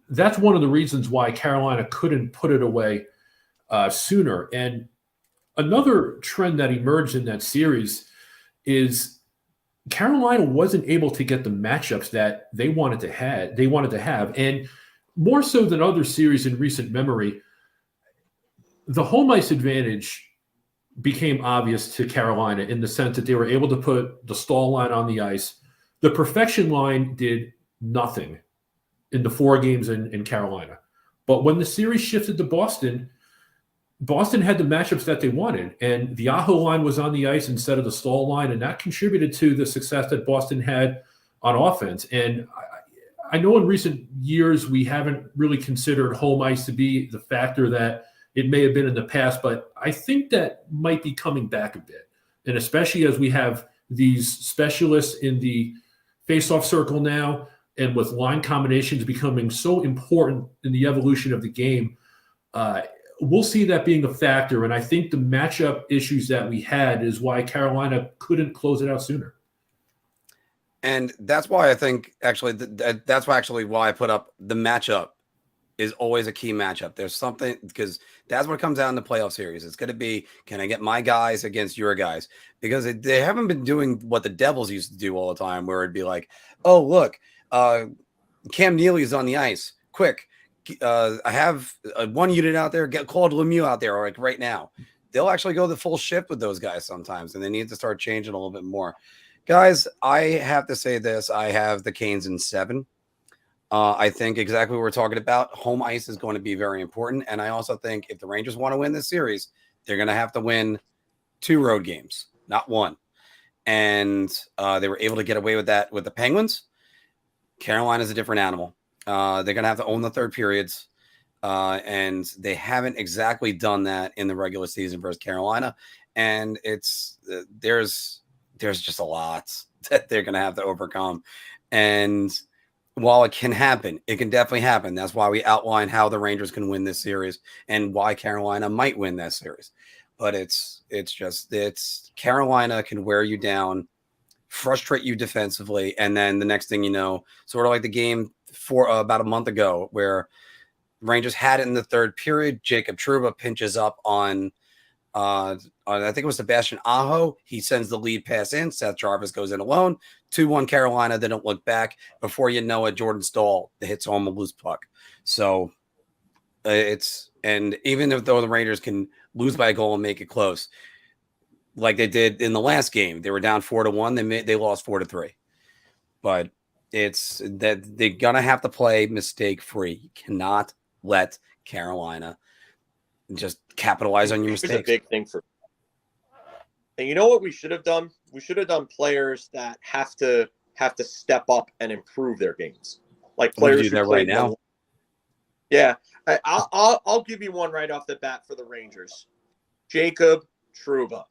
that's one of the reasons why Carolina couldn't put it away sooner. And another trend that emerged in that series is Carolina wasn't able to get the matchups that they wanted to have. And more so than other series in recent memory, the home ice advantage became obvious to Carolina in the sense that they were able to put the stall line on the ice. The perfection line did nothing in the 4 games in Carolina. But when the series shifted to Boston, Boston had the matchups that they wanted, and the Aho line was on the ice instead of the stall line, and that contributed to the success that Boston had on offense. And I know in recent years we haven't really considered home ice to be the factor that it may have been in the past, but I think that might be coming back a bit. And especially as we have these specialists in the face-off circle now, and with line combinations becoming so important in the evolution of the game, we'll see that being a factor. And I think the matchup issues that we had is why Carolina couldn't close it out sooner. And that's why I think actually that's why I put up the matchup is always a key matchup. There's something, because that's what it comes down to playoff series. It's going to be, can I get my guys against your guys? Because they haven't been doing what the Devils used to do all the time, where it'd be like, oh, look, Cam Neely's on the ice. Quick, I have one unit out there. Get called Lemieux out there, like right now. They'll actually go the full shift with those guys sometimes, and they need to start changing a little bit more. Guys, I have to say this. I have the Canes in 7. I think exactly what we're talking about. Home ice is going to be very important. And I also think if the Rangers want to win this series, they're going to have to win 2 road games, not 1. And they were able to get away with that with the Penguins. Carolina's a different animal. They're going to have to own the third periods. And they haven't exactly done that in the regular season versus Carolina. And it's there's just a lot that they're going to have to overcome. And while it can happen, it can definitely happen. That's why we outline how the Rangers can win this series and why Carolina might win that series. But it's Carolina can wear you down, frustrate you defensively, and then the next thing you know, sort of like the game for about a month ago where Rangers had it in the third period. Jacob Trouba pinches up on I think it was Sebastian Aho. He sends the lead pass in. Seth Jarvis goes in alone. 2-1 Carolina. They don't look back. Before you know it, Jordan Stahl hits home a loose puck. So and even though the Rangers can lose by a goal and make it close, like they did in the last game, they were down 4-1. They lost 4-3. But it's that they're gonna have to play mistake free. You cannot let Carolina just capitalize on your mistakes. It's a big thing for. And you know what we should have done? We should have done players that have to step up and improve their games, like players do that right now. Yeah, I'll give you one right off the bat for the Rangers. Jacob Trouba.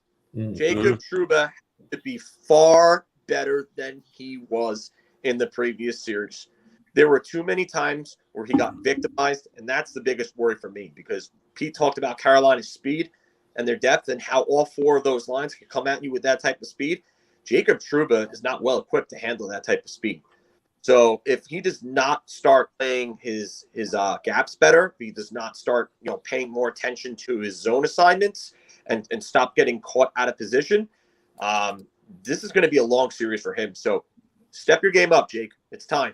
Jacob Trouba to be far better than he was in the previous series. There were too many times where he got victimized, and that's the biggest worry for me because Pete talked about Carolina's speed and their depth and how all 4 of those lines can come at you with that type of speed. Jacob Trouba is not well equipped to handle that type of speed. So if he does not start playing his gaps better, if he does not start paying more attention to his zone assignments and stop getting caught out of position, this is going to be a long series for him. So step your game up, Jake. It's time.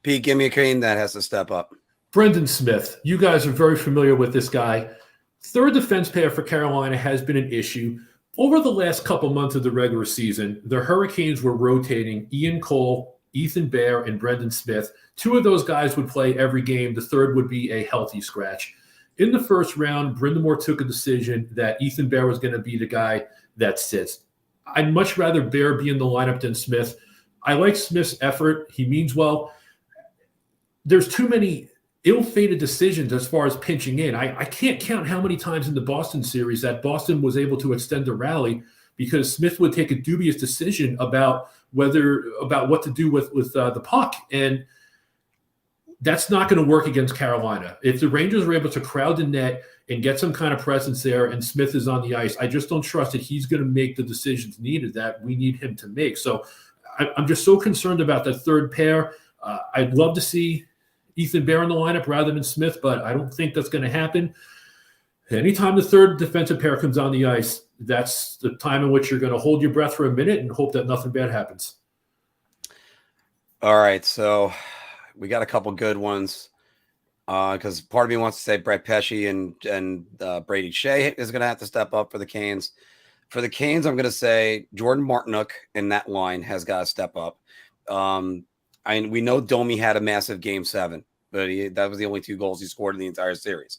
Pete, give me a cane that has to step up. Brendan Smith. You guys are very familiar with this guy. Third defense pair for Carolina has been an issue. Over the last couple months of the regular season, the Hurricanes were rotating Ian Cole, Ethan Bear, and Brendan Smith. 2 of those guys would play every game. The third would be a healthy scratch. In the first round, Brind'Amour took a decision that Ethan Bear was going to be the guy that sits. I'd much rather Bear be in the lineup than Smith. I like Smith's effort. He means well. There's too many ill-fated decisions as far as pinching in. I can't count how many times in the Boston series that Boston was able to extend the rally because Smith would take a dubious decision about what to do with the puck. And that's not going to work against Carolina. If the Rangers are able to crowd the net and get some kind of presence there and Smith is on the ice, I just don't trust that he's going to make the decisions needed that we need him to make. So I'm just so concerned about that third pair. I'd love to see Ethan Bear in the lineup rather than Smith, but I don't think that's going to happen. Anytime the third defensive pair comes on the ice, that's the time in which you're going to hold your breath for a minute and hope that nothing bad happens. All right, so we got a couple good ones because part of me wants to say Brett Pesce and Brady Shea is going to have to step up for the Canes. For the Canes, I'm going to say Jordan Martinook in that line has got to step up. We know Domi had a massive Game 7, but that was the only 2 goals he scored in the entire series.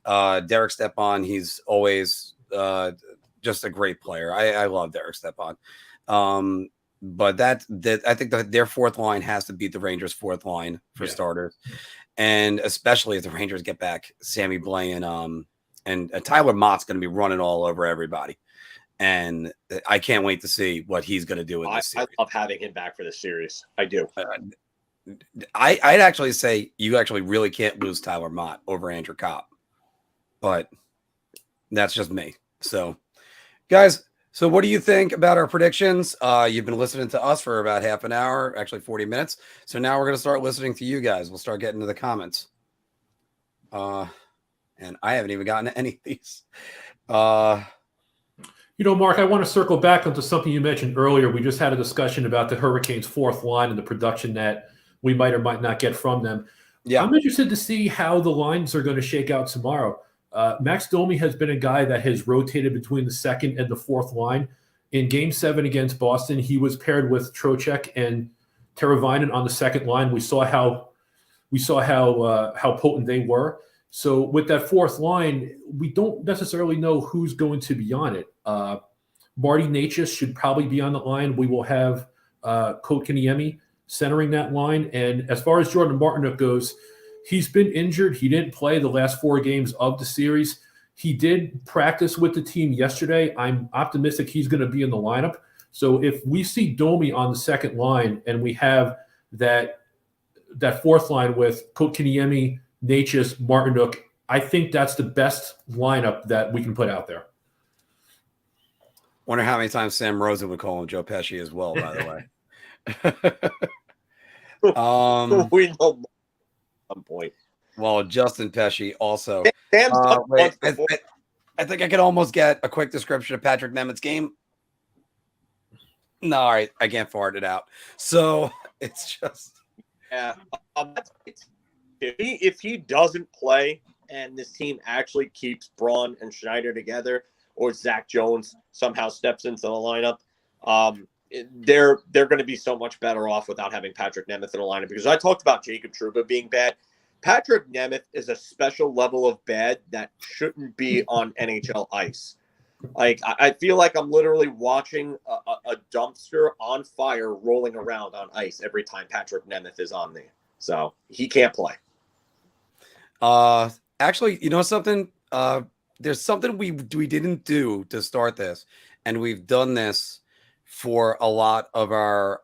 Derek Stepan, he's always just a great player. I love Derek Stepan. But I think that their fourth line has to beat the Rangers' fourth line for starters. And especially if the Rangers get back Sammy Blais and Tyler Mott's going to be running all over everybody. And I can't wait to see what he's going to do in this series. I love having him back for this series. I do. I'd actually say you actually really can't lose Tyler Mott over Andrew Copp. But that's just me. So, guys, so what do you think about our predictions? You've been listening to us for about half an hour, actually 40 minutes. So now we're going to start listening to you guys. We'll start getting to the comments. And I haven't even gotten to any of these. Marc, I want to circle back onto something you mentioned earlier. We just had a discussion about the Hurricanes' fourth line and the production that we might or might not get from them. Yeah. I'm interested to see how the lines are going to shake out tomorrow. Max Domi has been a guy that has rotated between the second and the fourth line. In Game 7 against Boston, he was paired with Trocheck and Teravainen on the second line. We saw how we saw how potent they were. So with that fourth line, we don't necessarily know who's going to be on it. Marty Natchez should probably be on the line. We will have Kotkaniemi centering that line. And as far as Jordan Martinook goes, he's been injured. He didn't play the last 4 games of the series. He did practice with the team yesterday. I'm optimistic he's going to be in the lineup. So if we see Domi on the second line and we have that fourth line with Kotkaniemi, Natchez, Martinook, I think that's the best lineup that we can put out there. Wonder how many times Sam Rosen would call him Joe Pesci as well, by the way. We know at some point. Well, Justin Pesci also. Sam's done once before. I think I could almost get a quick description of Patrick Nemeth's game. No, all right, I can't fart it out. So it's just if he doesn't play and this team actually keeps Braun and Schneider together, or Zach Jones somehow steps into the lineup, they're going to be so much better off without having Patrick Nemeth in the lineup. Because I talked about Jacob Trouba being bad. Patrick Nemeth is a special level of bad that shouldn't be on NHL ice. Like, I feel like I'm literally watching a dumpster on fire rolling around on ice every time Patrick Nemeth is on there. So he can't play. Actually, you know something? There's something we didn't do to start this, and we've done this for a lot of our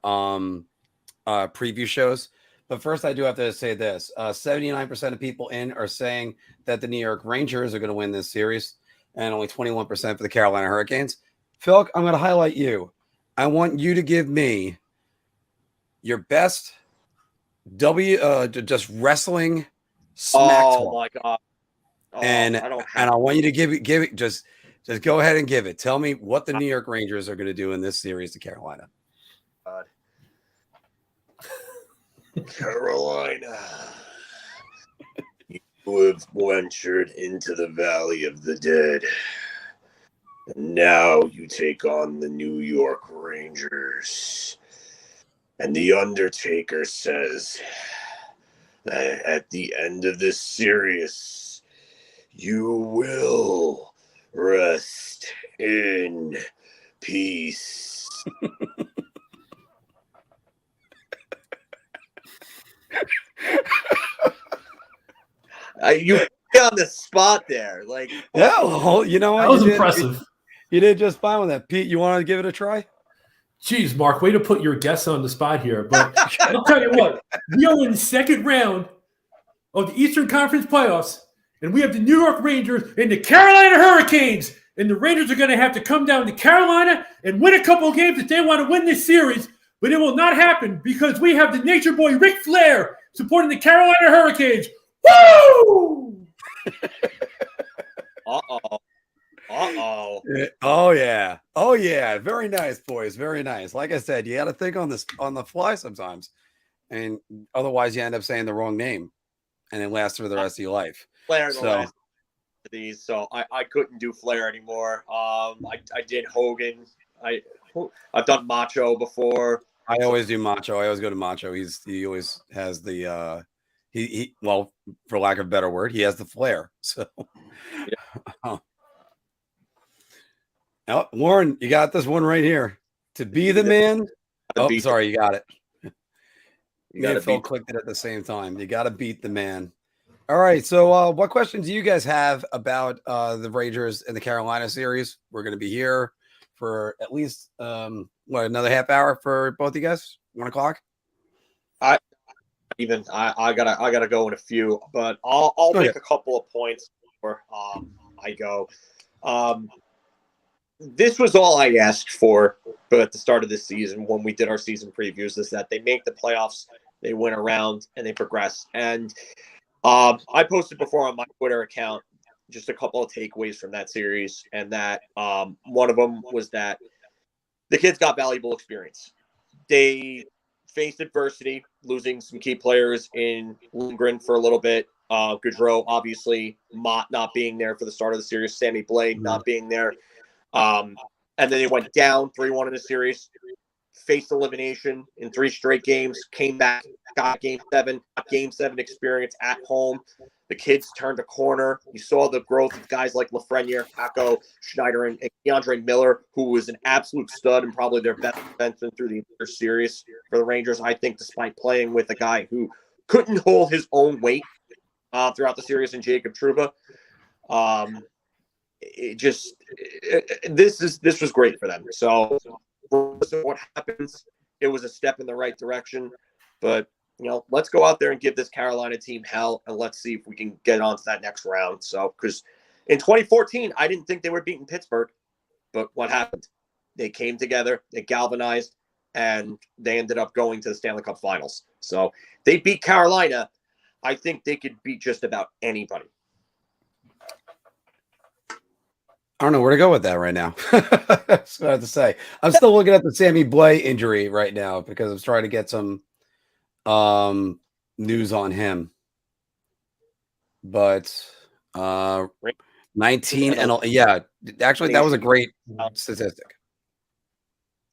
preview shows. But first, I do have to say this: 79% of people are saying that the New York Rangers are going to win this series, and only 21% for the Carolina Hurricanes. Phil, I'm going to highlight you. I want you to give me your best just wrestling smack talk. Oh my god! And I want you to give it. Just go ahead and give it. Tell me what the New York Rangers are going to do in this series to Carolina. God. Carolina, you have ventured into the Valley of the Dead, and now you take on the New York Rangers. And the Undertaker says that at the end of this series, you will rest in peace. You on the spot there, like yeah. Well, you know what? That was impressive. You did just fine with that, Pete. You want to give it a try? Jeez, Mark, way to put your guests on the spot here. But I'll tell you what, we are in the second round of the Eastern Conference playoffs, and we have the New York Rangers and the Carolina Hurricanes. And the Rangers are going to have to come down to Carolina and win a couple of games if they want to win this series. But it will not happen because we have the Nature Boy Ric Flair supporting the Carolina Hurricanes. Woo! Uh-oh. Oh yeah. Very nice, boys. Very nice. Like I said, you got to think on the fly sometimes, and otherwise you end up saying the wrong name, and it lasts for the rest of your life. Flair the last of these, so I couldn't do Flair anymore. I did Hogan. I've done Macho before. I always do Macho. I always go to Macho. He always has the he well, for lack of a better word, he has the flair. So yeah. Oh, Warren, you got this one right here. To be the man. Oh, sorry, you got it. You got Phil clicked it at the same time. You got to beat the man. All right. So, what questions do you guys have about the Rangers and the Carolina series? We're going to be here for at least another half hour for both of you guys. 1 o'clock. I gotta go in a few, but I'll make a couple of points before I go. This was all I asked for, but at the start of this season, when we did our season previews, is that they make the playoffs, they win around, and they progress. And I posted before on my Twitter account just a couple of takeaways from that series, and that one of them was that the kids got valuable experience. They faced adversity, losing some key players in Lindgren for a little bit. Gaudreau, obviously, Mott not being there for the start of the series, Sammy Blade not being there. And then they went down 3-1 in the series, faced elimination in 3 straight games, came back, got game 7 experience at home. The kids turned a corner. You saw the growth of guys like Lafreniere, Paco, Schneider, and DeAndre Miller, who was an absolute stud and probably their best defenseman through the entire series for the Rangers. I think despite playing with a guy who couldn't hold his own weight throughout the series in Jacob Trouba. This was great for them. So what happens, it was a step in the right direction, but let's go out there and give this Carolina team hell, and let's see if we can get on to that next round. So, because in 2014, I didn't think they were beating Pittsburgh, but what happened? They came together, they galvanized, and they ended up going to the Stanley Cup Finals. So they beat Carolina. I think they could beat just about anybody. I don't know where to go with that right now. That's what I have to say. I'm still looking at the Sammy Blais injury right now because I'm trying to get some news on him. But 19 and yeah, actually that was a great statistic.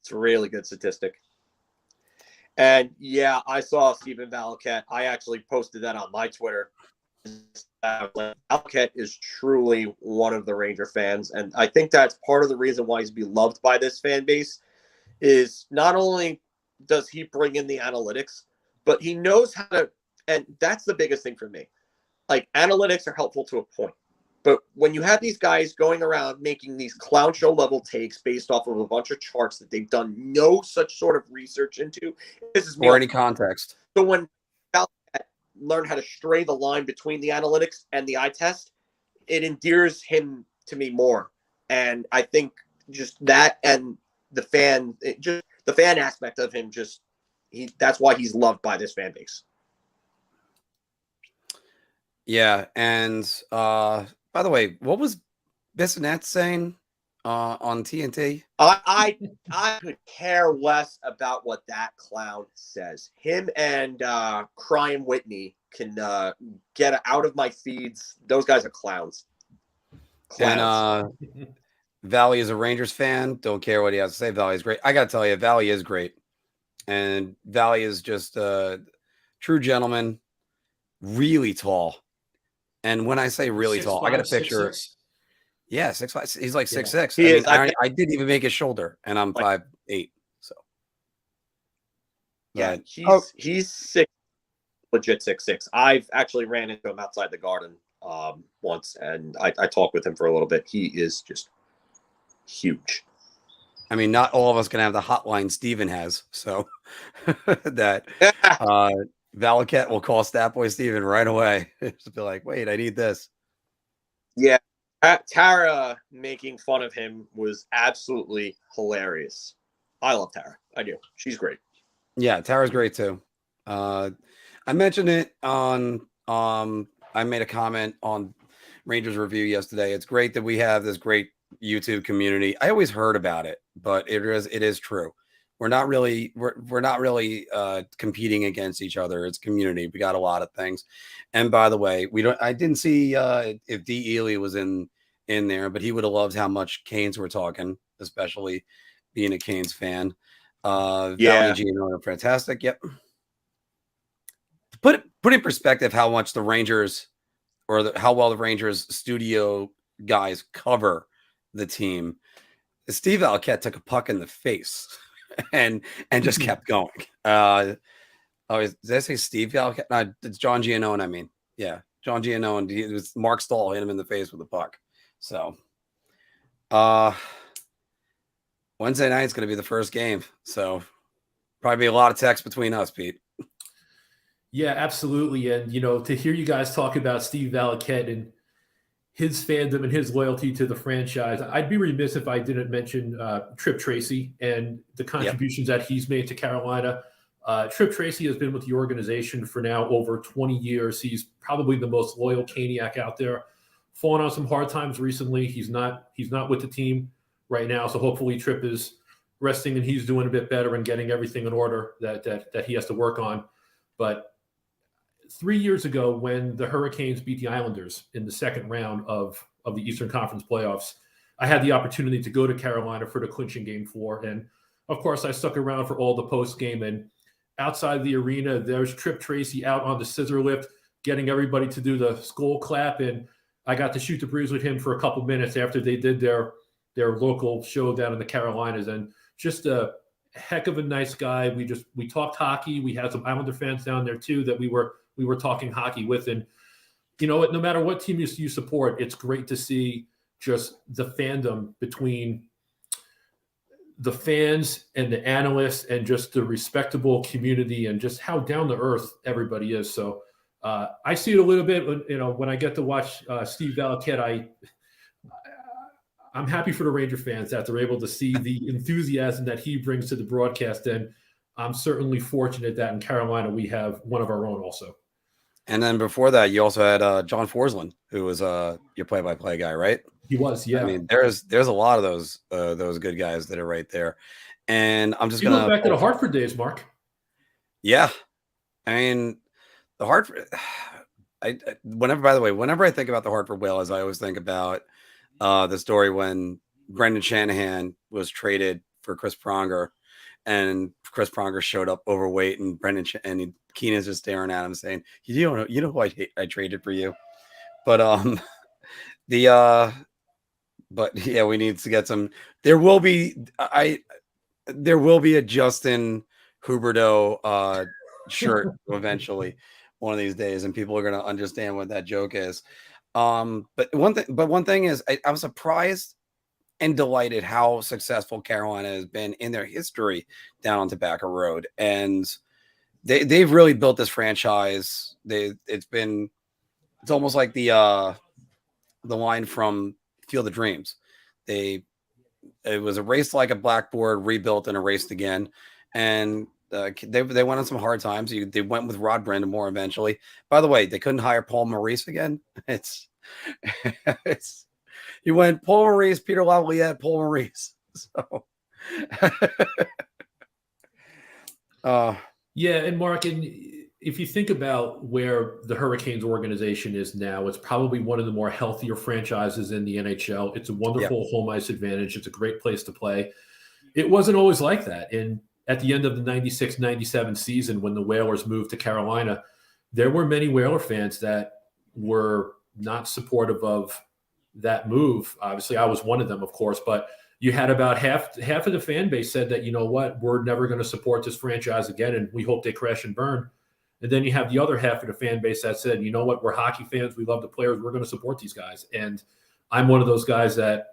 It's a really good statistic. And yeah, I saw Stephen Valiquette. I actually posted that on my Twitter. Valiquette is truly one of the Ranger fans, and I think that's part of the reason why he's beloved by this fan base. Is not only does he bring in the analytics, but he knows how to, and that's the biggest thing for me. Like, analytics are helpful to a point, but when you have these guys going around making these clown show level takes based off of a bunch of charts that they've done no such sort of research into, this is or any context. So when learn how to stray the line between the analytics and the eye test, it endears him to me more. And I think just that and the fan aspect of him, that's why he's loved by this fan base. Yeah, and by the way, what was Bissonnette saying on TNT? I could care less about what that clown says. Him and Crime Whitney can get out of my feeds. Those guys are clowns. And Valley is a Rangers fan. Don't care what he has to say. Valley is great. I got to tell you, Valley is great. And Valley is just a true gentleman, really tall. And when I say really tall, I got a picture. 6'5", 6'6". Yeah, 6'5". He's like 6'6". He is. I didn't even make his shoulder, and I'm 5'8". So yeah, he's 6, legit 6'6". I've actually ran into him outside the Garden once, and I talked with him for a little bit. He is just huge. I mean, not all of us can have the hotline Steven has, so that Valiquette will call Statboy Steven right away. Just be like, wait, I need this. Yeah. Tara making fun of him was absolutely hilarious. I love Tara. I do. She's great. Yeah, Tara's great too. I mentioned it on I made a comment on Rangers Review yesterday. It's great that we have this great YouTube community. I always heard about it, but it is true. We're not really competing against each other. It's community. We got a lot of things. And by the way, I didn't see if D. Ely was in there, but he would have loved how much Canes were talking, especially being a Canes fan. Yeah, Valley and Gino are fantastic. Yep. Put in perspective how much the Rangers how well the Rangers studio guys cover the team. Steve Valiquette took a puck in the face and just kept going. Did I say Steve Valiquette? No, it's John Giannone. I mean, yeah, John Giannone. It was Marc Stahl hit him in the face with a puck. So, Wednesday night's going to be the first game. So, probably be a lot of text between us, Pete. Yeah, absolutely. And, to hear you guys talk about Steve Valiquette and his fandom and his loyalty to the franchise, I'd be remiss if I didn't mention Trip Tracy and the contributions that he's made to Carolina. Trip Tracy has been with the organization for now over 20 years. He's probably the most loyal Caniac out there. Fallen on some hard times recently. He's not with the team right now, so hopefully Trip is resting and he's doing a bit better and getting everything in order that he has to work on. But 3 years ago, when the Hurricanes beat the Islanders in the second round of the Eastern Conference playoffs, I had the opportunity to go to Carolina for the clinching Game 4, and of course, I stuck around for all the post game. And outside the arena, there's Trip Tracy out on the scissor lift, getting everybody to do the skull clap. And I got to shoot the breeze with him for a couple minutes after they did their local show down in the Carolinas. And just a heck of a nice guy. We talked hockey. We had some Islander fans down there too that we were talking hockey with. And you know what, no matter what team you support, it's great to see just the fandom between the fans and the analysts and just the respectable community and just how down to earth everybody is. So I see it a little bit, you know, when I get to watch Steve Valiquette, I'm happy for the Ranger fans that they're able to see the enthusiasm that he brings to the broadcast. And I'm certainly fortunate that in Carolina, we have one of our own also. And then before that, you also had John Forsland, who was your play-by-play guy, right? He was, yeah. I mean, there's a lot of those good guys that are right there. And I'm just You gonna look back to the Hartford days, Marc. Yeah, I mean, the Hartford. Whenever I think about the Hartford Whalers, I always think about the story when Brendan Shanahan was traded for Chris Pronger, and Chris Pronger showed up overweight, and Keenan's just staring at him saying, you know who I traded for you. But but yeah, we need to get some. There will be a Justin Huberdeau shirt eventually one of these days, and people are going to understand what that joke is. But one thing is, I'm surprised and delighted how successful Carolina has been in their history down on Tobacco Road, and they've really built this franchise. It's almost like the line from Field of Dreams. It was erased like a blackboard, rebuilt and erased again, and they went on some hard times. They went with Rod Brindamore eventually. By the way, they couldn't hire Paul Maurice again. You went Paul Maurice, Peter Laviolette, Paul Maurice. So, yeah, and Marc, and if you think about where the Hurricanes organization is now, it's probably one of the more healthier franchises in the NHL. It's a wonderful home ice advantage. It's a great place to play. It wasn't always like that. And at the end of the 96-97 season, when the Whalers moved to Carolina, there were many Whaler fans that were not supportive of that move. Obviously, I was one of them, of course, but you had about half of the fan base said that, you know what, we're never going to support this franchise again, and we hope they crash and burn. And then you have the other half of the fan base that said, you know what, we're hockey fans, we love the players, we're going to support these guys. And I'm one of those guys that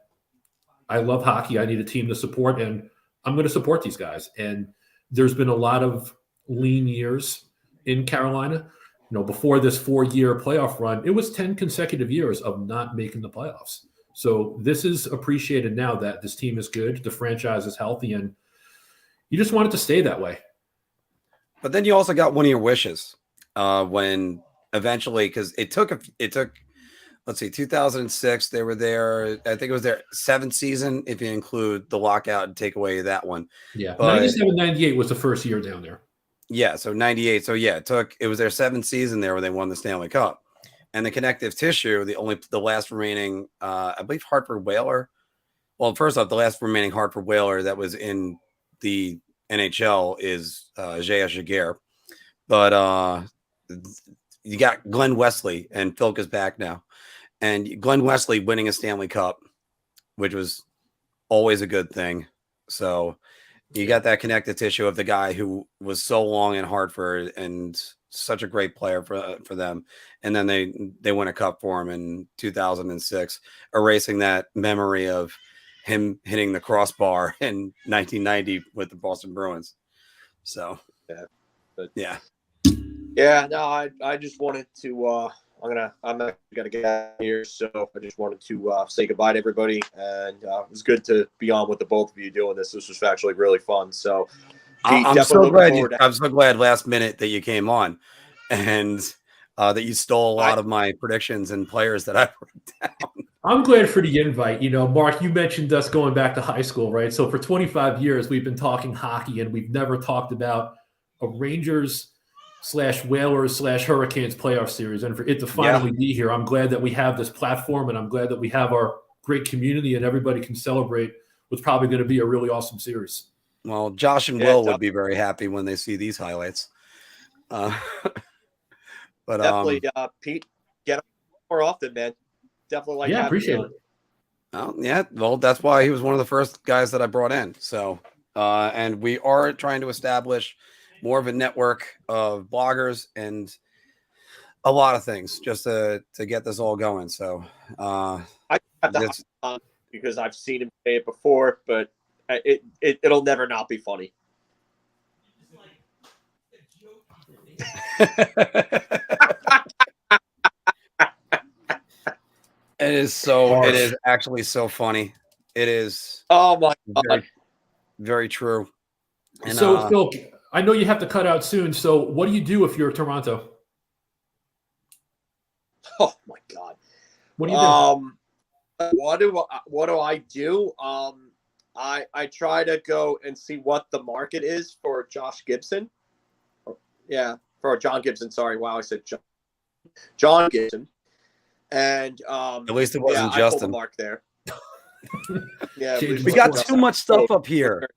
I love hockey. I need a team to support, and I'm going to support these guys. And there's been a lot of lean years in Carolina. You know, before this 4-year playoff run, it was 10 consecutive years of not making the playoffs. So this is appreciated now that this team is good, the franchise is healthy, and you just want it to stay that way. But then you also got one of your wishes when eventually, because it took, let's see, 2006, they were there. I think it was their 7th season, if you include the lockout and take away that one. Yeah, 97-98 was the first year down there. Yeah, so 98. So yeah, it was their 7th season there where they won the Stanley Cup. And the connective tissue, the last remaining, I believe Hartford Whaler. Well, first off, the last remaining Hartford Whaler that was in the NHL is J.S. Jaguar. But you got Glenn Wesley, and Philka's back now. And Glenn Wesley winning a Stanley Cup, which was always a good thing. So you got that connective tissue of the guy who was so long in Hartford and such a great player for them. And then they win a cup for him in 2006, erasing that memory of him hitting the crossbar in 1990 with the Boston Bruins. So, yeah. No, I just wanted to, I'm not gonna get out of here. So I just wanted to say goodbye to everybody. And it was good to be on with the both of you doing this. This was actually really fun. So Pete, I'm so glad last minute that you came on, and that you stole a lot of my predictions and players that I wrote down. I'm glad for the invite. You know, Marc, you mentioned us going back to high school, right? So for 25 years, we've been talking hockey, and we've never talked about a Rangers/Whalers/Hurricanes playoff series. And for it to finally be here, I'm glad that we have this platform, and I'm glad that we have our great community, and everybody can celebrate what's probably going to be a really awesome series. Well, Josh and Yeah, Will would be very happy when they see these highlights. But definitely, Pete, get on more often, man. Definitely like Yeah, having appreciate you it. on. yeah, well, that's why he was one of the first guys that I brought in. So, and we are trying to establish more of a network of bloggers and a lot of things just to get this all going. So, I have to hop this, on because I've seen him say it before, but it'll never not be funny. it is so. Harsh. It is actually so funny. It is Oh my God. very, very true. And So, Phil, I know you have to cut out soon. So, what do you do if you're Toronto? Oh my God. What do you do? What do I do? I try to go and see what the market is for Josh Gibson. Yeah, for John Gibson. Sorry, wow, I said John Gibson. And at least it wasn't I pulled the Justin. mark there. Yeah, Change We the got sport. too much stuff up here.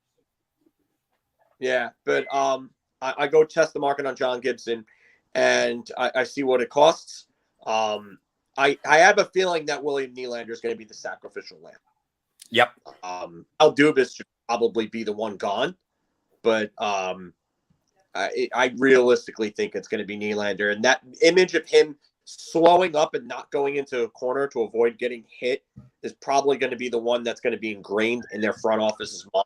Yeah, but I go test the market on John Gibson, and I see what it costs. I have a feeling that William Nylander is going to be the sacrificial lamb. Yep. Al Dubas should probably be the one gone, but I realistically think it's going to be Nylander, and that image of him slowing up and not going into a corner to avoid getting hit is probably going to be the one that's going to be ingrained in their front office's mind.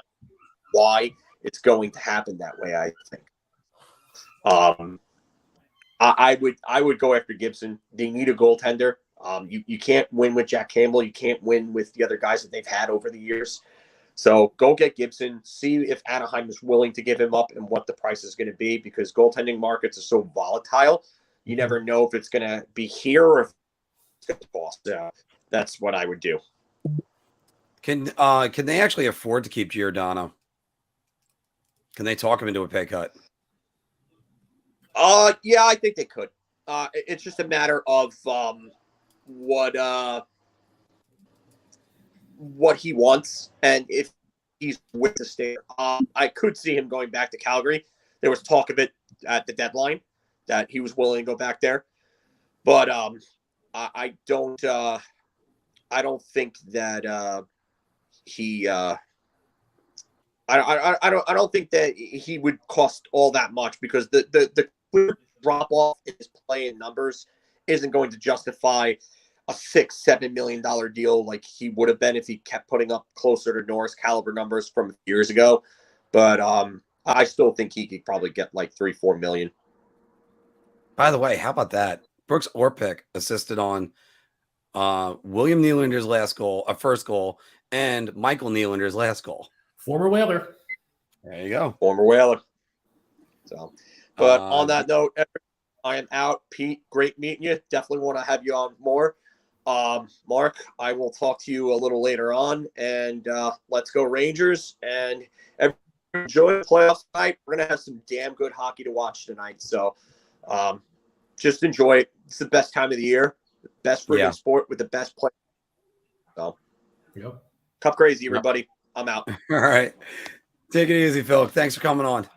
Why it's going to happen that way, I think. I would go after Gibson. They need a goaltender. You can't win with Jack Campbell. You can't win with the other guys that they've had over the years. So go get Gibson. See if Anaheim is willing to give him up and what the price is going to be, because goaltending markets are so volatile. You never know if it's going to be here or if it's going to cost. That's what I would do. Can they actually afford to keep Giordano? Can they talk him into a pay cut? Yeah, I think they could. It's just a matter of what he wants, and if he's with the state. I could see him going back to Calgary. There was talk of it at the deadline that he was willing to go back there, but I don't think that he. I don't think that he would cost all that much, because the drop off in his play and numbers isn't going to justify a $6-7 million deal like he would have been if he kept putting up closer to Norris caliber numbers from years ago. But I still think he could probably get like 3-4 million. By the way, how about that? Brooks Orpik assisted on William Nylander's first goal, and Michael Nylander's last goal. Former Whaler. There you go. Former Whaler. So, but on that note, I am out. Pete, great meeting you. Definitely want to have you on more. Mark, I will talk to you a little later on, and let's go Rangers, and enjoy the playoffs tonight. We're going to have some damn good hockey to watch tonight. So just enjoy it. It's the best time of the year, the best freaking sport with the best play. So, Cup crazy, everybody. I'm out. All right. Take it easy, Phil. Thanks for coming on.